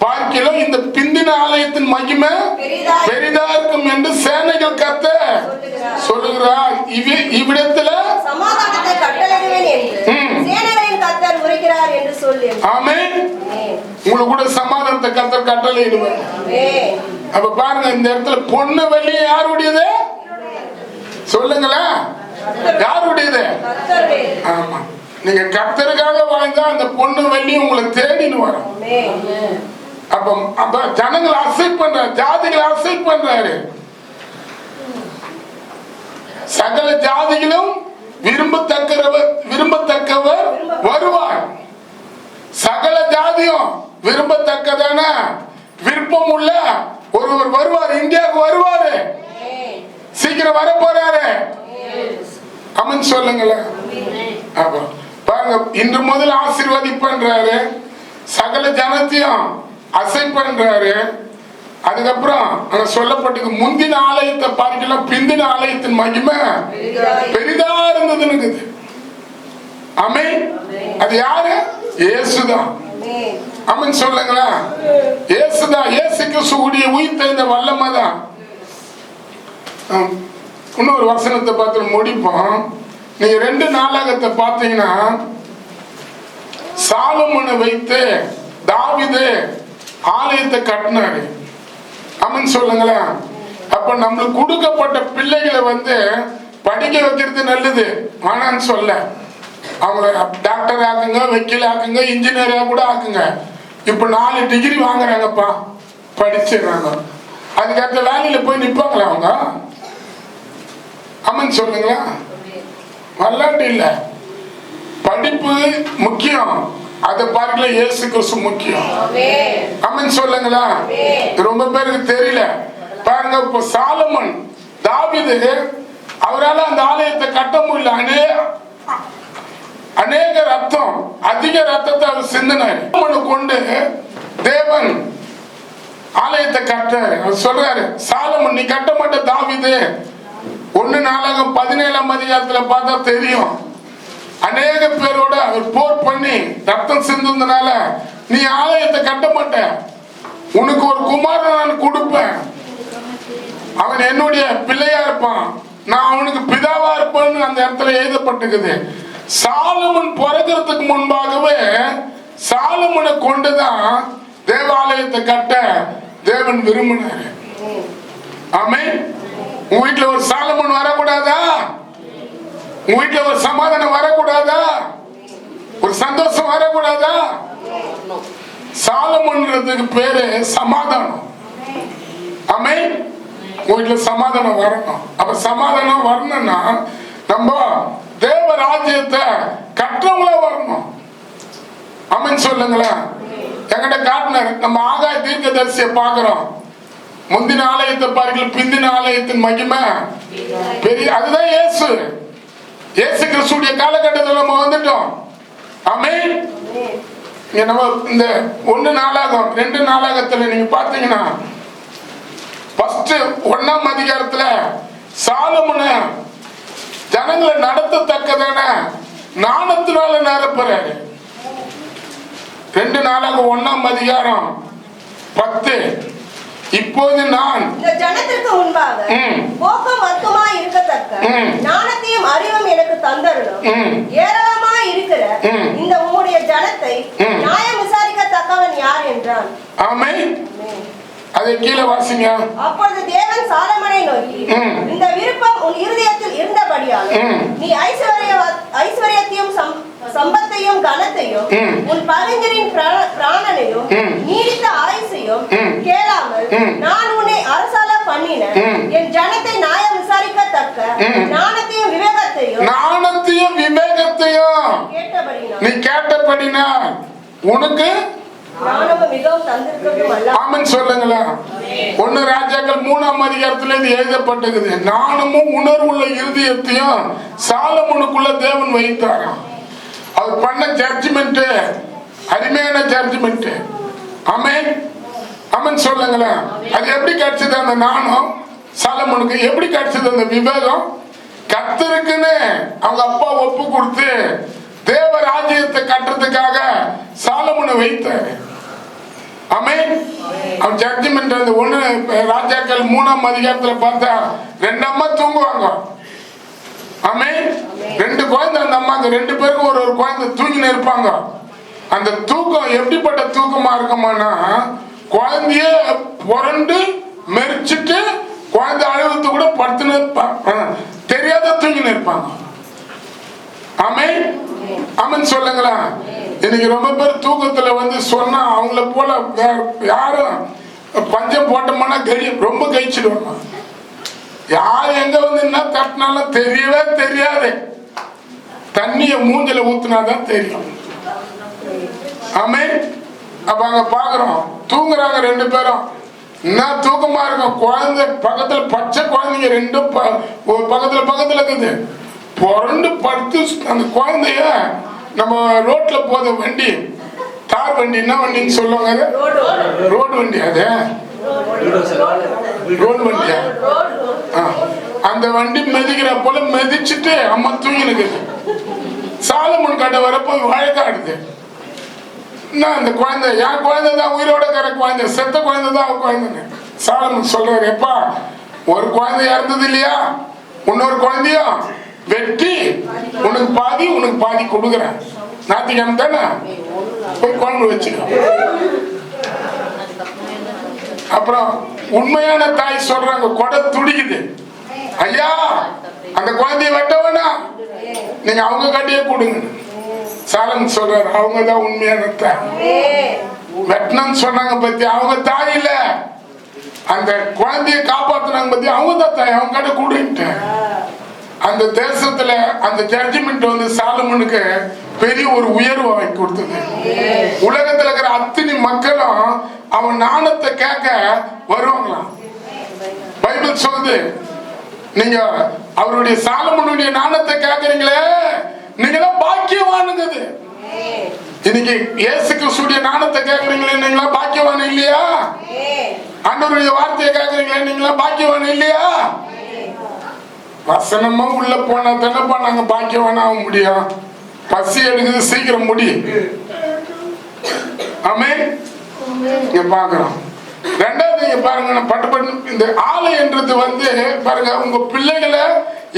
பார்க்கிலும் இந்த பிந்தின ஆலயத்தின் மகிமை பெரிதா இருக்கும் என்று சேனைகள் கர்த்தர் சொல்லுகிறார். இவ்விடத்துல சமாதானத்தை கட்டளையிடுவேன் என்று சேனைகளின் கர்த்தர் உரைக்கிறார் என்று சொல்லு. ஆமென். உங்களுக்கு கூட சமாதானத்தை கர்த்தர் கட்டளையிடுவார். அப்ப பாருங்க, இந்த இடத்துல பொண்ணு வெள்ளி யாருடையது சொல்லுங்களா? யாருடையது? ஆமா, நீங்க கர்த்தருக்காக வாழ்ந்தா அந்த பொண்ணு வெள்ளி உங்களை தேடின்னு வரும். அப்ப ஜனங்களை அசைட் பண்ற, ஜாதிகளை அசைட் பண்றாரு. சகல ஜாதிகளும் விரும்பத்தக்கவர் வருவார். சகல ஜாதியும் விரும்பத்தக்கதான விருப்பம் உள்ள ஒருவர் வருவார். இந்தியாவுக்கு வருவாரு, சீக்கிரம் வர போறாரு. அமன் சொல்லுங்களேன். அப்புறம் பாருங்க, இன்று முதல் ஆசீர்வதிப்பன்றாரு, சகல ஜனத்தையும் அசை பண்றாரு. அதுக்கப்புறம் அங்க சொல்லப்பட்டிருக்கு, முந்தின ஆலயத்தை பார்க்கலாம் பிந்தின ஆலயத்தின் மகிமை பெரிதா இருந்ததுன்னு. ஆமென். அது யாரு? இயேசுதான். ஆமென் சொல்லுங்களா? இயேசுதான். இயேசு கிறிஸ்துவுடைய உயிர்த்த இந்த வல்லமை தான். இன்னொரு வசனத்தை பார்த்து முடிப்போம். நீங்க 2 நாளாகத்தை பார்த்தீங்கன்னா, சாலமோனை வைத்து தாவீது ஆலயத்தை கட்டினாரு. ஆமென் சொல்லுங்களா? அப்ப நம்மளுக்கு கொடுக்கப்பட்ட பிள்ளைகளை படிக்க வைக்கிறது நல்லது, ஆனான்னு சொல்ல. அவங்கள டாக்டர் ஆக்குங்க, வக்கீல் ஆக்குங்க, இன்ஜினியரா கூட ஆக்குங்க. இப்ப 4 டிகிரி வாங்குறாங்கப்பா, படிச்சிடறாங்க. அதுக்கடுத்த வேலையில போய் நிப்பாங்களா அவங்க? ஆமென் சொல்லுங்களா? விளையாட்டு இல்ல, படிப்பு முக்கியம். அதை பார்க்கல இயேசு கிறிஸ்து முக்கியம். ஆமென் சொல்லுங்களா? ரொம்ப பேருக்கு தெரியல. பாருங்க, இப்ப சாலமோன் தாவீது அவரால் அந்த ஆலயத்தை கட்ட முடியல. அநேக ரத்தம், அதிக ரத்தத்தை அவர் சிந்தினார். கொண்டு தேவன் ஆலயத்தை கட்டுறாரு. அவர் சொல்றாரு, சாலமன் நீ கட்ட மாட்ட தாவீது. 1 நாளாகமம் 17ஆம் அதிகாரத்துல பார்த்தா தெரியும். அநேக பேரோட அவர் போர் பண்ணி ரத்தம் சிந்துனால நீ ஆலயத்தை கட்ட மாட்ட, உனக்கு ஒரு குமாரன் நான் கொடுப்பேன், அவன் என்னுடைய பிள்ளையா இருப்பான், நான் அவனுக்கு பிதாவா இருப்பேன்னு அந்த இடத்துல எழுதப்பட்டிருக்குது. சாலமன் பிறக்கிறதுக்கு முன்பாகவே சாலமனை கொண்டுதான் தேவாலயத்தை கட்ட தேவன் விரும்பினார். ஆமென். உங்க வீட்டுல ஒரு சாலமன் வரக்கூடாதா? உங்க வீட்டுல ஒரு சமாதானம் வரக்கூடாதா? ஒரு சந்தோஷம் வரக்கூடாதா? சாலமன்றதுக்கு பேரு சமாதானம். ஆமென். உங்க வீட்டுல சமாதானம் வரணும். அப்ப சமாதானம் வரணும்னா நம்ம தேவ ராஜ்யத்தை கற்றவங்களா வரணும். ஆமென் சொல்லுங்களேன். என்கிட்ட காட்டினார். நம்ம ஆகாய தீர்க்கதரிசியை பார்க்கிறோம். முந்தின ஆலயத்தை பாருங்கள், பிந்தின ஆலயத்தின் மகிமை பெரிய. அதுதான் இயேசு. இயேசு கிறிஸ்துடைய காலகட்டத்தில் நம்ம வந்துட்டோம். ஆமென். நம்ம இந்த 1 நாளாகம் 2 நாளாகத்துல நீங்க பாத்தீங்கன்னா ஃபர்ஸ்ட் 1ஆம் அதிகாரத்துல சாலமோனை ஜனங்களை நடத்தத்தக்கதான ஞானத்தினால நிரப்புறாரு. 2 நாளாகம் 1ஆம் அதிகாரம் 10. இப்போது நான் இந்த ஜனத்திற்கு முன்பாக போக்கும் வர்க்கமா இருக்கத்தக்க ஞானத்தையும் அறிவும் எனக்கு தந்தருளும். ஏராளமா இருக்கிற இந்த உம்முடைய ஜனத்தை நியாயம் விசாரிக்கத்தக்கவன் யார் என்றான். ஆமென். அதை கீழே வாசிங்க. அப்பொழுது தேவன் சாலமனை நோக்கி, இந்த விருப்பம் உன் இருதயத்தில் இருந்தபடியால் நீ ஐஸ்வர்யத்தையும் சம்பத்தையும் கனத்தையும் உன் பகைஞரின் பிராணனையும் நீடித்த ஆயுசையும் கேளாமல் நான் உன்னை அரசால பண்ணின என் ஜனத்தை நியாயம் விசாரிக்கத்தக்க ஞானத்தையும் விவேகத்தையும் நீ கேட்டபடினால் உனக்கு ஆமென் சொல்லுங்களா. 1 ராஜாக்கள் 3ஆம் அதிகாரத்துல இது எழுதப்பட்டிருக்குது. ஞானமும் உணர்வுள்ள இருதயத்தையும் சாலமோனுக்குள்ள தேவன் வைத்தாராம். அவர் பண்ண ஜட்ஜ்மெண்ட் அருமையான ஜட்ஜ்மெண்ட். ஆமென். ஆமென் சொல்லுங்களா. அது எப்படி கிடைச்சது? அந்த ஞானம் சாலமோனுக்கு எப்படி கிடைச்சது? அந்த விவேகம் கர்த்தருக்குன்னு அவங்க அப்பா ஒப்பு கொடுத்து தேவ ராஜ்யத்தை கட்டுறதுக்காக சாலமோனை வைத்தாரு. ஆமென். அவன் ஜட்ஜ்மெண்ட் அந்த 1 ராஜாக்கள் 3ஆம் அதிகாரத்துல பார்த்தா 2 அம்மா தூங்குவாங்க. ஆமென். 2 குழந்தை அந்த அம்மாங்க 2 பேருக்கும் ஒரு குழந்தை தூங்கின்னு இருப்பாங்க. அந்த தூக்கம் எப்படிப்பட்ட தூக்கமா இருக்குமானா, குழந்தைய புரண்டு மெரிச்சிட்டு குழந்தை அழுவத்து கூட படுத்துன்னு தெரியாத தூங்கின்னு இருப்பாங்க. ஆமென். ஆமென் சொல்லுங்களா. இன்னைக்கு ரொம்ப பேர் தூக்கத்துல வந்து சொன்னா அவங்கள போல யாரும் பஞ்சம் போட்டோம்னா ரொம்ப கழிச்சிடுவாங்க. யார் எங்க வந்து என்ன தட்டினாலும் தெரியவே தெரியாது. தண்ணிய மூஞ்சில ஊத்துனாதான் தெரியும். ஆமென். அப்ப அங்க பாக்குறோம் தூங்குறாங்க 2 பேரும். என்ன தூக்கமா இருக்கும். குழந்தை பக்கத்துல பச்சை குழந்தைங்க 2 பக்கத்துல இருக்குது. புரண்டு படுத்து அந்த குழந்தைய நம்ம ரோட்ல போத வண்டி, தார் வண்டி, என்ன வண்டின்னு சொல்லுவாங்க? ரோடு வண்டி. அது ரோடு வண்டியா? அந்த வண்டி மெதிக்கிற போல மெதிச்சுட்டு அம்மா தூங்கினுக்குது. சாலமோன் கடை வரப்போ வழக்காடுது. அந்த குழந்தை என் குழந்தை தான், உயிரோட இருக்கிற குழந்தை, செத்த குழந்தை தான் அவன் குழந்தைன்னு. சாலமோன் சொல்றாரு, எப்பா ஒரு குழந்தை இறந்தது இல்லையா, இன்னொரு குழந்தையும் வெட்டி உனக்கு பாதி கொடுக்குறேன். ஞாயிற்றுக்கிழமை தானே போய் குழம்பு வச்சுக்க. அப்புறம் உண்மையான தாய் சொல்றாங்க, கொடை துடிக்குது, ஐயா அந்த குழந்தைய வெட்ட வேணாம், நீங்க அவங்க கட்டியே கொடுங்க. சாலமோன் சொல்றாரு, அவங்க தான் உண்மையான தாய். வெட்டணும்னு சொன்னாங்க பத்தி அவங்க தாய் இல்ல, அந்த குழந்தைய காப்பாத்தினாங்க பத்தி அவங்க தான் தாய், அவங்க கிட்ட கொடுன்ட்டு. அந்த தேசத்துல அந்த ஜட்ஜ்மெண்ட் வந்து சாலமோனுக்கு பெரிய ஒரு உயர்வு வாங்கி கொடுத்தது. உலகத்துல இருக்கிற அத்தனை மக்களும் அவன் ஞானத்தை கேட்க வருவாங்களாம். பைபிள் சொல்லுது, நீங்க அவருடைய சாலமோனுடைய ஞானத்தை கேட்கறீங்களே, நீங்களா பாக்கியவானுங்கிறது. இன்னைக்கு இயேசு கிறிஸ்துடைய ஞானத்தை கேட்கறீங்களே, நீங்களா பாக்கியவான் இல்லையா? ஆண்டவருடைய வார்த்தையை கேட்கறீங்களே, நீங்களா பாக்கியவான் இல்லையா? வசனமா உள்ள போனா தானப்பா நாங்க பாக்கியவான் ஆக முடியும். பசி எடுக்குது, சீக்கிரம் முடி. ஆமென். இங்க பாக்குறோம். ரெண்டாவது இங்க பாருங்க, பட்டு பட்டு இந்த ஆலயன்றது வந்து பாருங்க, உங்க பிள்ளைகளை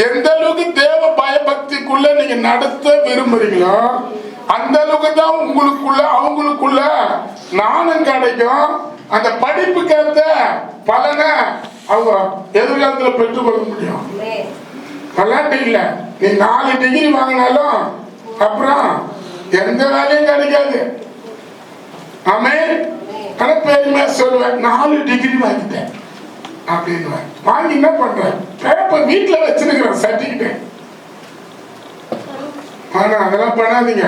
எந்த அளவுக்கு தேவ பயபக்திக்குள்ள நீங்க நடத்த விரும்புறீங்களோ அந்த அளவுக்கு தான் உங்களுக்குள்ள அவங்களுக்குள்ள ஞானம் கிடைக்கும். அந்த படிப்புக்கேற்ற பலனை அவங்க எதிர்காலத்துல பெற்றுக்கொள்ள முடியும். விளையாட்டு இல்ல, நீ 4 டிகிரி வாங்கினாலும் அப்புறம் எந்த வேலையும் கிடைக்காது. ஆமென். ஆனா பெருமையா சொல்லுவேன், 4 டிகிரி வாங்கிட்டேன் அப்படின்னு. வாங்கி என்ன பண்றேன், பேப்பர் வீட்டுல வச்சிருக்கிறேன் சர்டிபிகேட். ஆனா அதெல்லாம் பண்ணாதீங்க.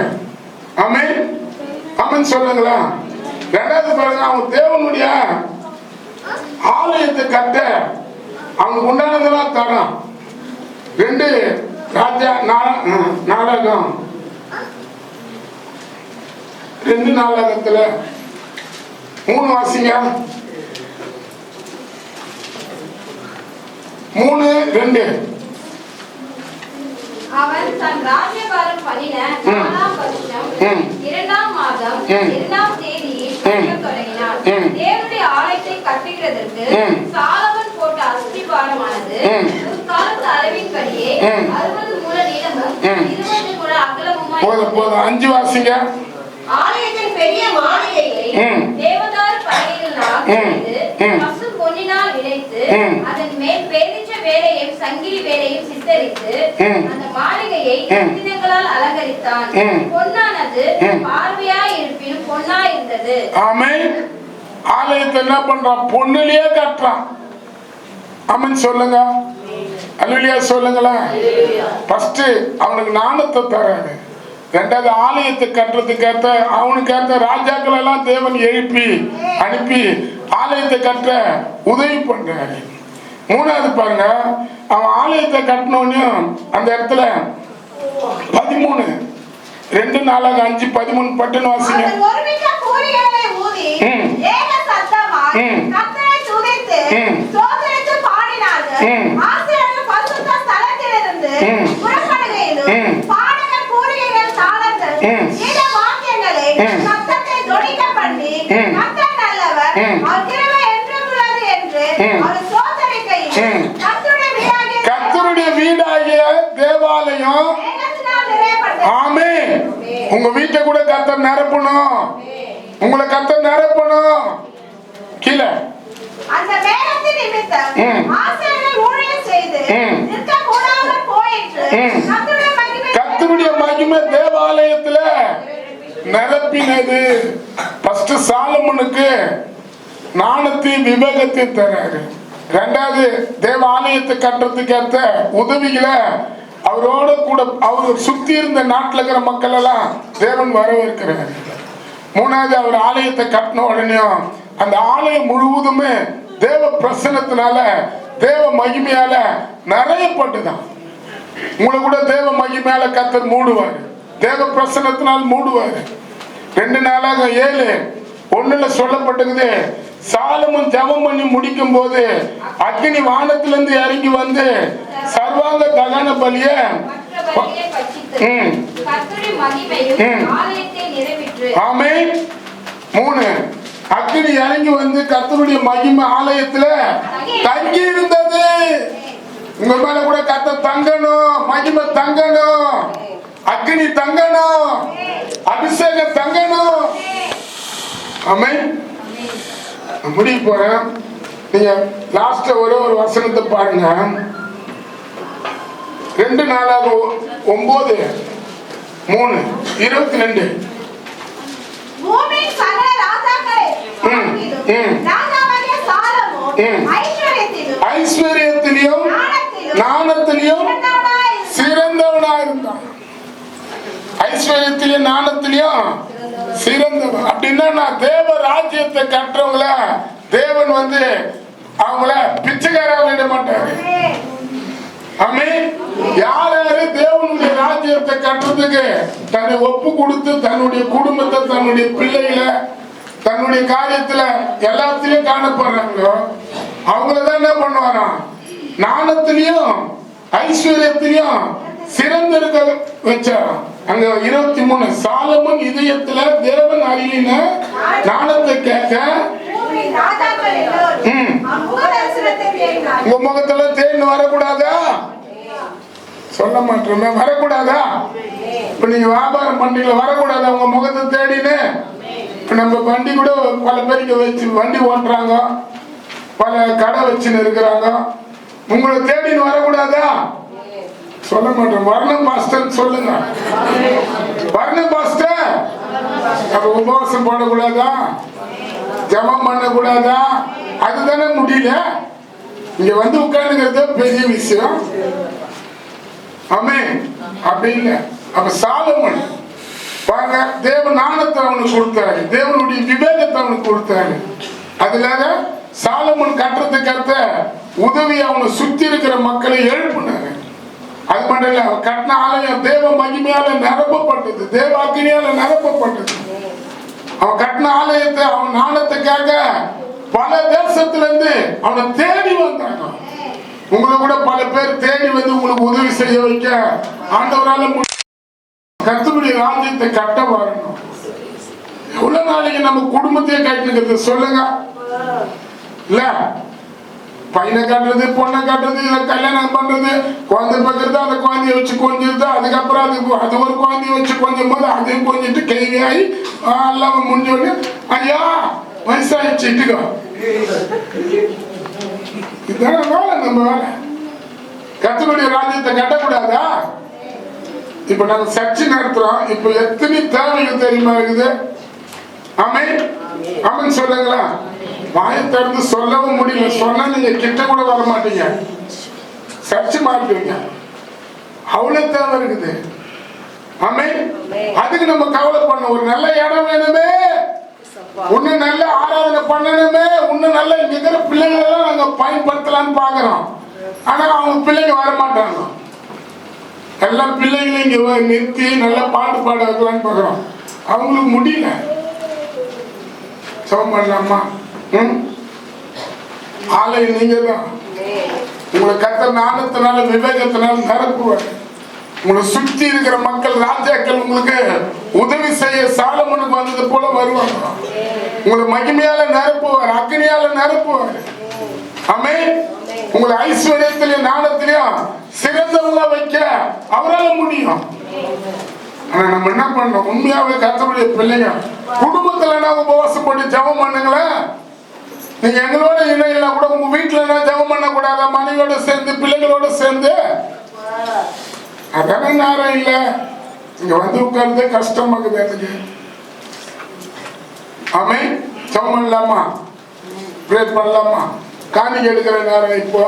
ஆமென். ஆமென் சொல்லுங்களா. ரெண்டாவது பாருங்க, அவங்க தேவனுடைய ஆலயத்தை கட்ட அவங்க உண்டானதெல்லாம் தரம். 2 ராஜா நாடகம் 2 நாடகத்துல 3 வாசிங்க. 3:2. அவன் தன் ராஜ்யபாரம் பண்ணின 4ஆம் வருஷம் 2ஆம் மாதம் 2ஆம் தேதியில் கட்டத் தொடங்கினான். தேவனுடைய ஆலயத்தை கட்டுகிறதற்கு சாலமோன் போட்ட அஸ்திபாரமானது முற்காலத்து அளவின்படியே 60 முழ நீளமும் 20 முழ அகலமுமாய் போதும் 5 வாசிங்க. ஆலயத்தின் பெரிய மாளிகையை தேவதாரு பலகைகளினால் செய்து பசு பொன்னினால் இணைத்து அதன் மேல் பேரிச்ச வேலையும் சங்கிலி வேலையும் சித்தரித்து அந்த மாளிகையை ரத்தினங்களால் அலங்கரித்தான். பொன்னானது பார்வையாய் இருப்பினும் பொன்னாய் இருந்தது. ஆமென். ஆலயத்தை என்ன பண்றான், பொண்ணுலயே கட்டுறான். ஆமென் சொல்லுங்க. அல்லேலூயா சொல்லுங்களேன். ஃபர்ஸ்ட் அவனுக்கு ஞானத்தை தராரு. ரெண்டாவது ஆலயத்தை கட்டுறதுக்கு ஏற்ற அவனுக்கு ஏற்ற ராஜாக்கள் எல்லாம் தேவன் எழுப்பி அனுப்பி ஆலயத்தை கட்ட உதவி பண்றாரு. 3வது பாருங்க, அவன் ஆலயத்தை கட்டினோன்னு அந்த இடத்துல 13 2 4 5 13 பட்டுன்னு வாசிங்க. கர்த்தருடைய வீடாகிய தேவாலயம். ஆமென். உங்க வீட்டை கூட கர்த்தர் நிரப்பணும், உங்களை கர்த்தர் நிரப்பணும். கீழே அந்த மேகத்தின் நிமித்தம் ஆசாரியர்கள் ஊழியம் செய்து நிற்க கூடாமல் போயிற்று. கர்த்தருடைய மகிமை தேவாலயத்துல நிரப்பினது. ஃபர்ஸ்ட் சாலமோனுக்கு ஞானத்தையும் விவேகத்தையும் தராரு. ரெண்டாவது தேவாலயத்தை கட்டுறதுக்கு ஏற்ற உதவிகளை அவரோட கூட அவர் சுத்தி இருந்த நாட்டில் இருக்கிற மக்கள் எல்லாம் தேவன் வரவேற்கிறார். 3வது அவர் ஆலயத்தை கட்டின உடனே அந்த ஆலயம் முழுவதுமே தேவ பிரசன்னத்தினால தேவ மகிமையால நிறையப்பட்டுதான். உங்களை கூட தேவ மகிமையால கர்த்தர் மூடுவார், தேவ பிரசன்னத்தினால் மூடுவார். 2 நாளாக 7:1 சொல்லப்பட்டிருக்குது, சாலமோன் ஜெபம் பண்ணி முடிக்கும் போது அக்னி வானத்திலிருந்து இறங்கி வந்து சர்வாங்க தகன பலிய ஆமென். 3 அக்னி இறங்கி வந்து கர்த்தருடைய மகிமை ஆலயத்துல தங்கி இருந்தது. உங்க மேல கூட கர்த்தர் தங்கணும், மகிமை தங்கணும், அக்னி தங்கணும், அபிஷேகம் தங்கணும். ஆமென். முடிய போறேன். நீங்க லாஸ்ட்ல ஒரே ஒரு வசனத்தை பாருங்க. 2 4 9:3 22. பூமியின் சகல ராஜாக்களை ராஜாவாகிய சாலமோன் ஐஸ்வர்யத்திலும் ஞானத்திலும் சிறந்தவனா இருந்தான். ஐஸ்வர்யத்திலும் ஞானத்திலும் சிறந்தவன். அப்படின்னா நான் தேவ ராஜ்யத்தை கட்டுறவங்கள தேவன் வந்து அவங்கள பிச்சைக்காரா விட மாட்டாரு. ஆமென். யார் யாரு தேவனுடைய ராஜ்யத்தை கட்டுறதுக்கு தன்னை ஒப்பு கொடுத்து தன்னுடைய குடும்பத்தை, தன்னுடைய பிள்ளைகளை, தன்னுடைய காரியத்துல எல்லாத்திலையும் காணப்படுறாங்களோ அவங்களதான் என்ன பண்ணுவாராம், ஞானத்திலையும் ஐஸ்வர்யத்திலையும் சிறந்திருக்க வச்சாராம். அங்க 23 சாலமோன் இதயத்துல தேவன் அருளின ஞானத்தை கேட்க உங்க முகத்துல தேன் வரக்கூடாதா? சொல்ல மாட்டோமே, வரக்கூடாதா? இப்ப நீங்க வியாபாரம் பண்டிகைல வரக்கூடாதா உங்க முகத்தை தேடின்னு? இப்ப நம்ம வண்டி கூட பல பேருக்கு வச்சு வண்டி ஓட்டுறாங்க, பல கடை வச்சுன்னு இருக்கிறாங்க, உங்களை தேடின்னு வரக்கூடாதா? சொல்ல மாட்டோம். வரணும் பாஸ்டர் சொல்லுங்க, வரணும் பாஸ்டர். அப்ப உபவாசம் போடக்கூடாதா? ஜபம் பண்ணக்கூடாதா? அதுதானே முடியல. இங்க வந்து உட்கார்ந்துங்கிறது பெரிய விஷயம். ஆமென். அப்படி இல்லை. அப்ப சாலமோன் பாருங்க, தேவ ஞானத்தை அவனுக்கு கொடுத்தாரு, தேவனுடைய விவேகத்தை அவனுக்கு கொடுத்தாரு. அதுல சாலமோன் கட்டுறதுக்கு உதவி அவனை சுத்தி இருக்கிற மக்களை எழுப்பினாரு. அது மட்டும் இல்ல, அவன் கட்டின ஆலயம் தேவ மகிமையால நிரப்பப்பட்டது, தேவ அக்னியால நிரப்பப்பட்டது. அவன் கட்டின ஆலயத்தை அவன் ஞானத்துக்காக பல தேசத்துல இருந்து அவனை தேடி வந்தாங்க. உங்களை கூட பல பேர் தேடி வந்து உங்களுக்கு உதவி செய்ய வைக்க ஆண்டவரால கர்த்தருடைய ராஜ்யத்தை கட்ட வரணும். எவ்வளவு நாளைக்கு நம்ம குடும்பத்தையே கட்டினுக்கிறது சொல்லுங்க. இல்ல பையனை காட்டுறது, பொண்ணை காட்டுறது, இதை கல்யாணம் பண்றது, குழந்தை பக்கிறது, அந்த குழந்தைய வச்சு கொஞ்சிருது, அதுக்கப்புறம் அது ஒரு குழந்தைய வச்சு கொஞ்சம் போது அதையும் கொஞ்சிட்டு கேள்வியாகி எல்லாம் முடிஞ்சோடனே ஐயா வயசாயிடுச்சு இட்டுக்கோ. இதுதான வேலை, நம்ம வேலை. கர்த்தருடைய ராஜ்யத்தை கட்டக்கூடாதா? இப்ப நாங்க சர்ச்சை நடத்துறோம். இப்ப எத்தனை தேவைகள் தெரியுமா இருக்குது? ஆமென். ஆமென் சொல்லுங்களா? வாயை திறந்து சொல்லவும் முடியல. சொன்னா நீங்க கிட்ட கூட வர மாட்டீங்க, சர்ச்சை மாட்டுவீங்க. அவ்வளவு தேவை இருக்குது. ஆமென். அதுக்கு நம்ம கவலை பண்ண, ஒரு நல்ல இடம் வேணுமே, இன்னும் நல்ல ஆராதனை பண்ணணுமே, இன்னும் நல்ல நிகர பிள்ளைகள் எல்லாம் நாங்க பயன்படுத்தலாம்னு பாக்குறோம். ஆனா அவங்க பிள்ளைங்க வர மாட்டாங்க. எல்லா பிள்ளைகளையும் இங்க நிறுத்தி நல்ல பாட்டு பாட வைக்கலான்னு பாக்குறோம், அவங்களுக்கு முடியல. சோம் பண்ணலாமா? ஆலயம் நீங்க தான். உங்களை கர்த்தர் ஞானத்தினால விவேகத்தினால நிரப்புவார். உங்களை சுத்தி இருக்கிற மக்கள், ராஜாக்கள் உங்களுக்கு உதவி செய்ய சாலமோனுக்கு வந்தது போல வருவாங்க. உங்களை மகிமையால நிரப்புவார், அக்னியால நிரப்புவார். ஆமென். உங்களை ஐஸ்வர்யத்திலையும் ஞானத்திலையும் சிறந்தவங்கள வைக்க அவரால் முடியும். ஆனா நம்ம என்ன பண்றோம்? உண்மையாவே கர்த்தருடைய பிள்ளைங்க குடும்பத்துல என்ன உபவாசம் போட்டு ஜெபம் பண்ணுங்களேன். நீங்க எங்களோட இணை இல்ல கூட உங்க வீட்டுல என்ன ஜெபம் பண்ண கூடாதா? மனைவியோட சேர்ந்து, பிள்ளைகளோட சேர்ந்து. அதான நேரம் இல்ல. இங்க வந்து உட்கார்ந்து கஷ்டமாக்குது எனக்கு. ஆமென். ஜெபம் பண்ணலாமா? ப்ரே பண்ணலாமா? காணிக்கை எடுக்கிற நேரம் இப்போ.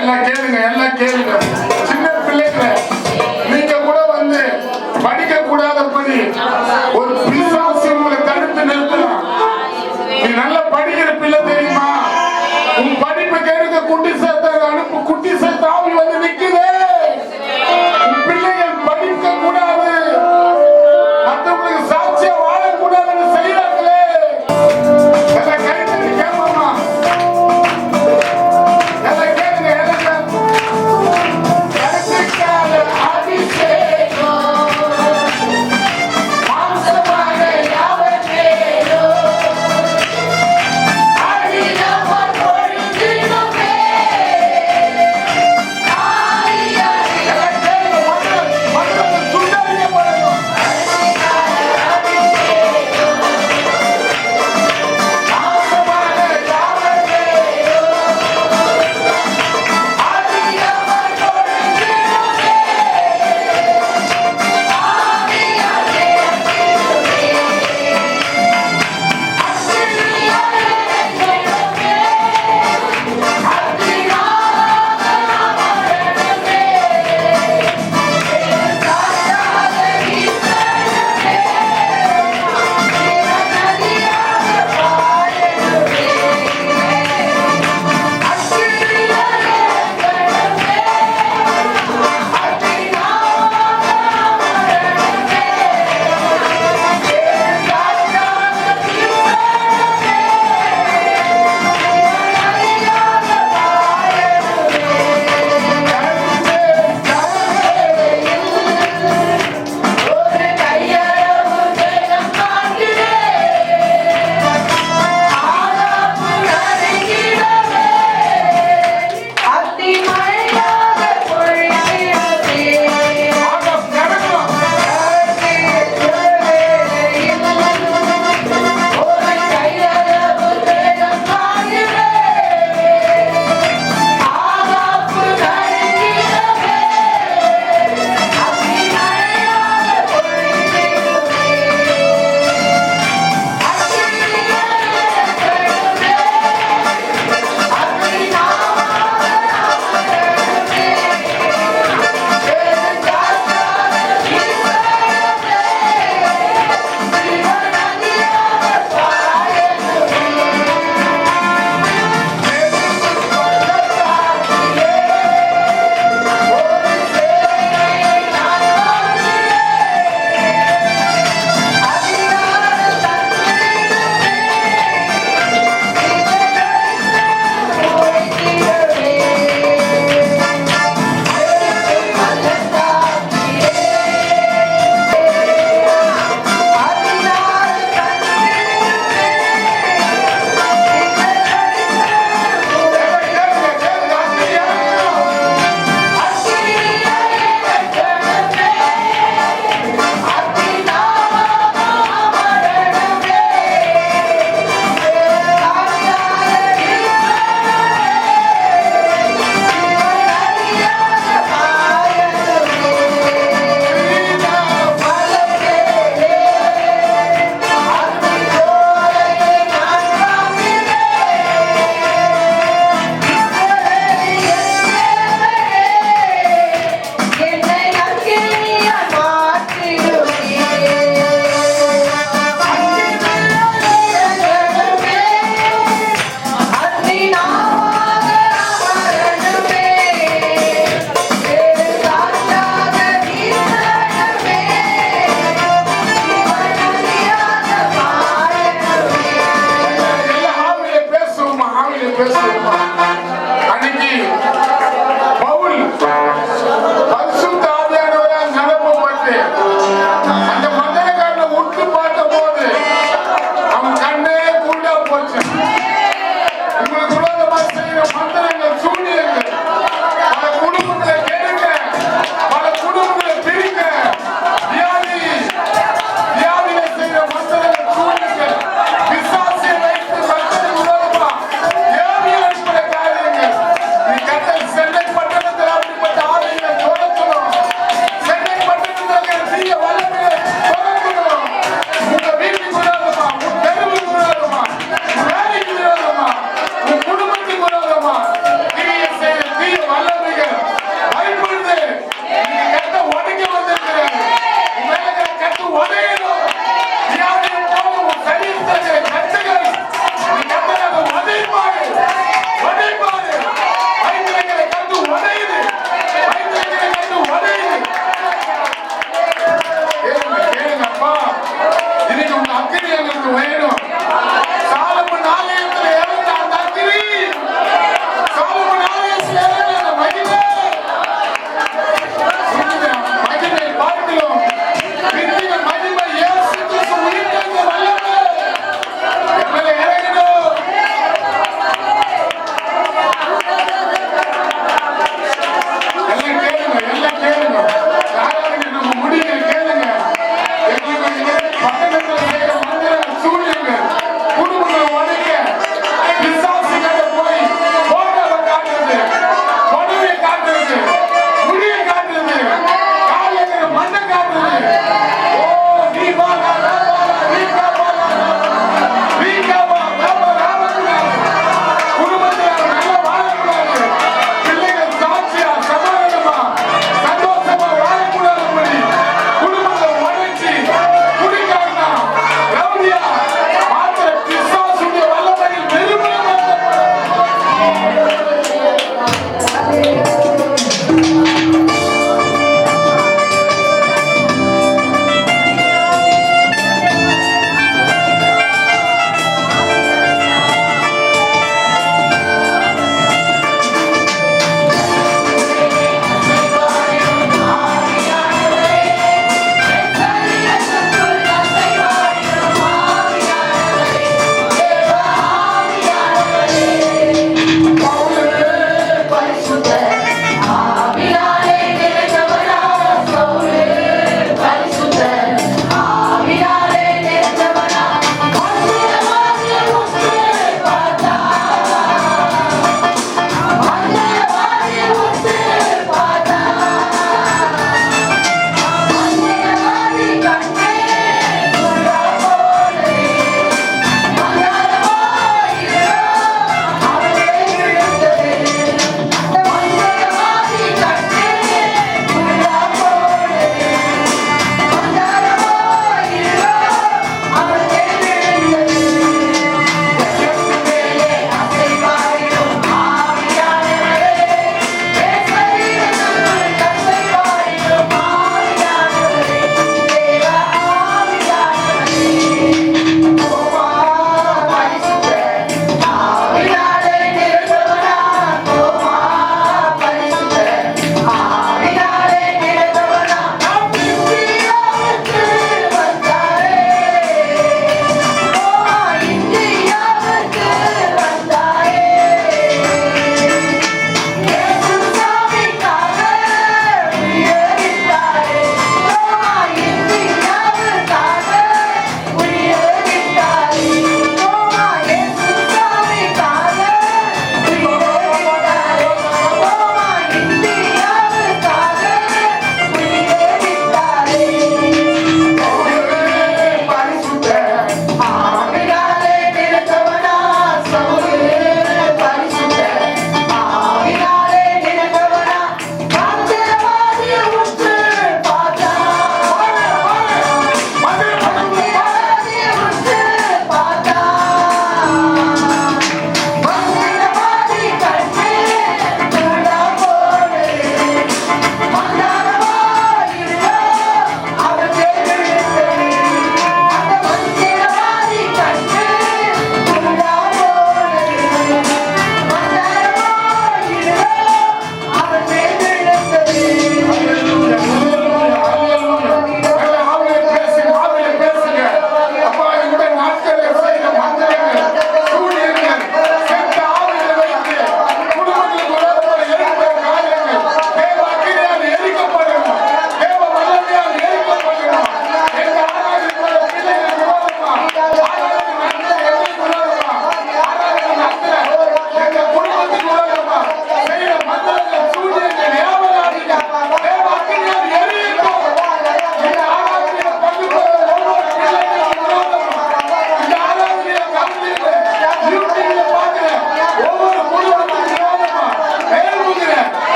எல்லாம் கேளுங்க. சின்ன பிள்ளைங்க நீங்க கூட வந்து படிக்க கூடாதபடி ஒரு பிசாசு உங்களை தடுத்து நிறுத்தலாம். நீ நல்லா படிக்கிற பிள்ளை தெரியுமா? உன் படிப்பு கேட்க குட்டி சேர்த்த அனுப்பு, குட்டி எங்களுக்கு வேணும். சாலமோன் ஆலயத்துல இறந்த அந்த அக்கினி, சாலமோன் ஆலயத்துல இறந்த அந்த மகிமை, மகிமை பார்க்கிறோம். நித்திய மகிமை இயேசு கிறிஸ்து உயிர்த்தெழுந்த வல்லமை எங்களை இறங்கணும். எல்லாம் கேளுங்க. யாராவது நம்ம முடிவை கேளுங்க. எங்களுக்கு பட்டணத்தில் செய்யற மந்திர சூழ்நிலை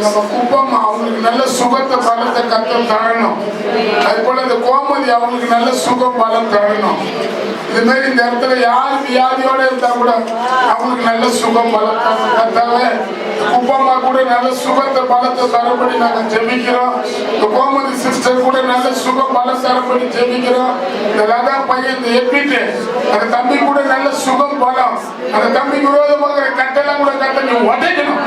நம்ம குப்பம் அவங்களுக்கு நல்ல சுகத்தை பலத்தை கத்த தரணும். அது போல இந்த கோமதி அவங்களுக்கு நல்ல சுகம் பலம் தரணும். இது மாதிரி இந்த இடத்துல யார் வியாதியோட இருந்தா கூட அவங்களுக்கு நல்ல சுகம் பலம் கத்தாவே. குப்பம்மா கூட நல்ல சுகத்தை பலத்தை தரப்படி நாங்க ஜெபிக்கிறோம். இந்த கோமதி சிஸ்டர் கூட நல்ல சுகம் பலம் தரப்படி ஜெபிக்கிறோம். இந்த லதா பையன் இந்த எப்பிட்டு அந்த தம்பி கூட நல்ல சுகம் பலம். அந்த தம்பிக்கு விரோதமாக கட்டெல்லாம் கூட கட்ட நீ உடைக்கணும்.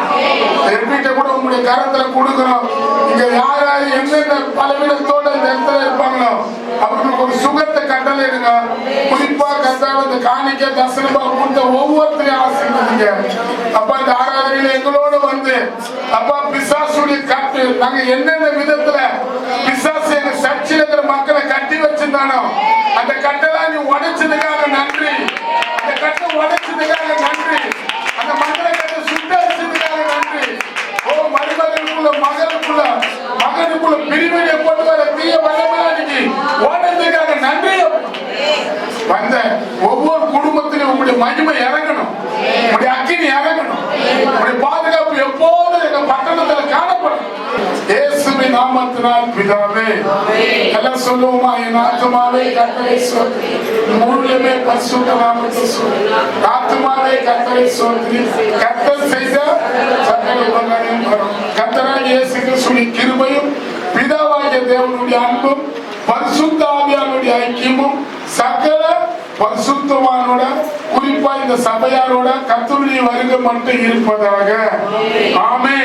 எப்பிட்ட கூட உங்களுடைய கரத்துல கொடுக்கிறோம். இங்க யார் யார் என்னென்ன பலவீனத்தோட இந்த இடத்துல இருப்பாங்களோ அவங்களுக்கு ஒரு சுகத்தை கட்டளை இருங்க. குறிப்பா கத்தாவை இந்த காணிக்க தசனபா கொடுத்த ஒவ்வொருத்தரையும் ஆசீர்வதிங்க. அப்பா இந்த ஆராதனையில எங்களோட வந்து அப்பா பிசாசுடைய கட்டு நாங்க என்னென்ன விதத்துல பிசாசு எங்க சர்ச்சில் இருக்கிற மக்களை கட்டி வச்சிருந்தானோ அந்த கட்டெல்லாம் நீ உடைச்சதுக்காக நன்றி. அந்த கட்டை உடைச்சதுக்காக நன்றி. அந்த மக்களை கட்டை சுட்ட வச்சதுக்காக நன்றி. ஓ மருமகளுக்குள்ள மகனுக்குள்ள பிரிவினை கொண்டு வர தீய வல்லமைக்கு ஓடுறதுக்காக நன்றி. வந்த ஒவ்வொரு குடும்பத்திலும் உங்களுடைய மகிமை இறங்கணும். உங்களுடைய அக்கினி இறங்கணும். உங்களுடைய பாதுகாப்பு எப்போதும் எங்க பட்டணத்தில் காணப்படும். இயேசுவின் நாமத்தினால் பிதாவே. எல்லாம் சொல்லுவோமா? என் ஆத்துமாவே கர்த்தரை ஸ்தோத்திரி, முழுமே பரிசுத்த நாமத்தை ஸ்தோத்திரி. ஆத்துமாவே கர்த்தரை ஸ்தோத்திரி, கர்த்தர் செய்த சகல உபகாரங்களும் வரும். கர்த்தராகிய இயேசு கிறிஸ்துவின் கிருபையும் பிதாவாகிய தேவனுடைய அன்பும் பரிசுத்த ஆவியானுடைய ஐக்கியமும் சகல பரிசுத்தவானோட குறிப்பா இந்த சபையாரோட கர்த்தருடைய வருகை மட்டும் இருப்பதாக. ஆமென்.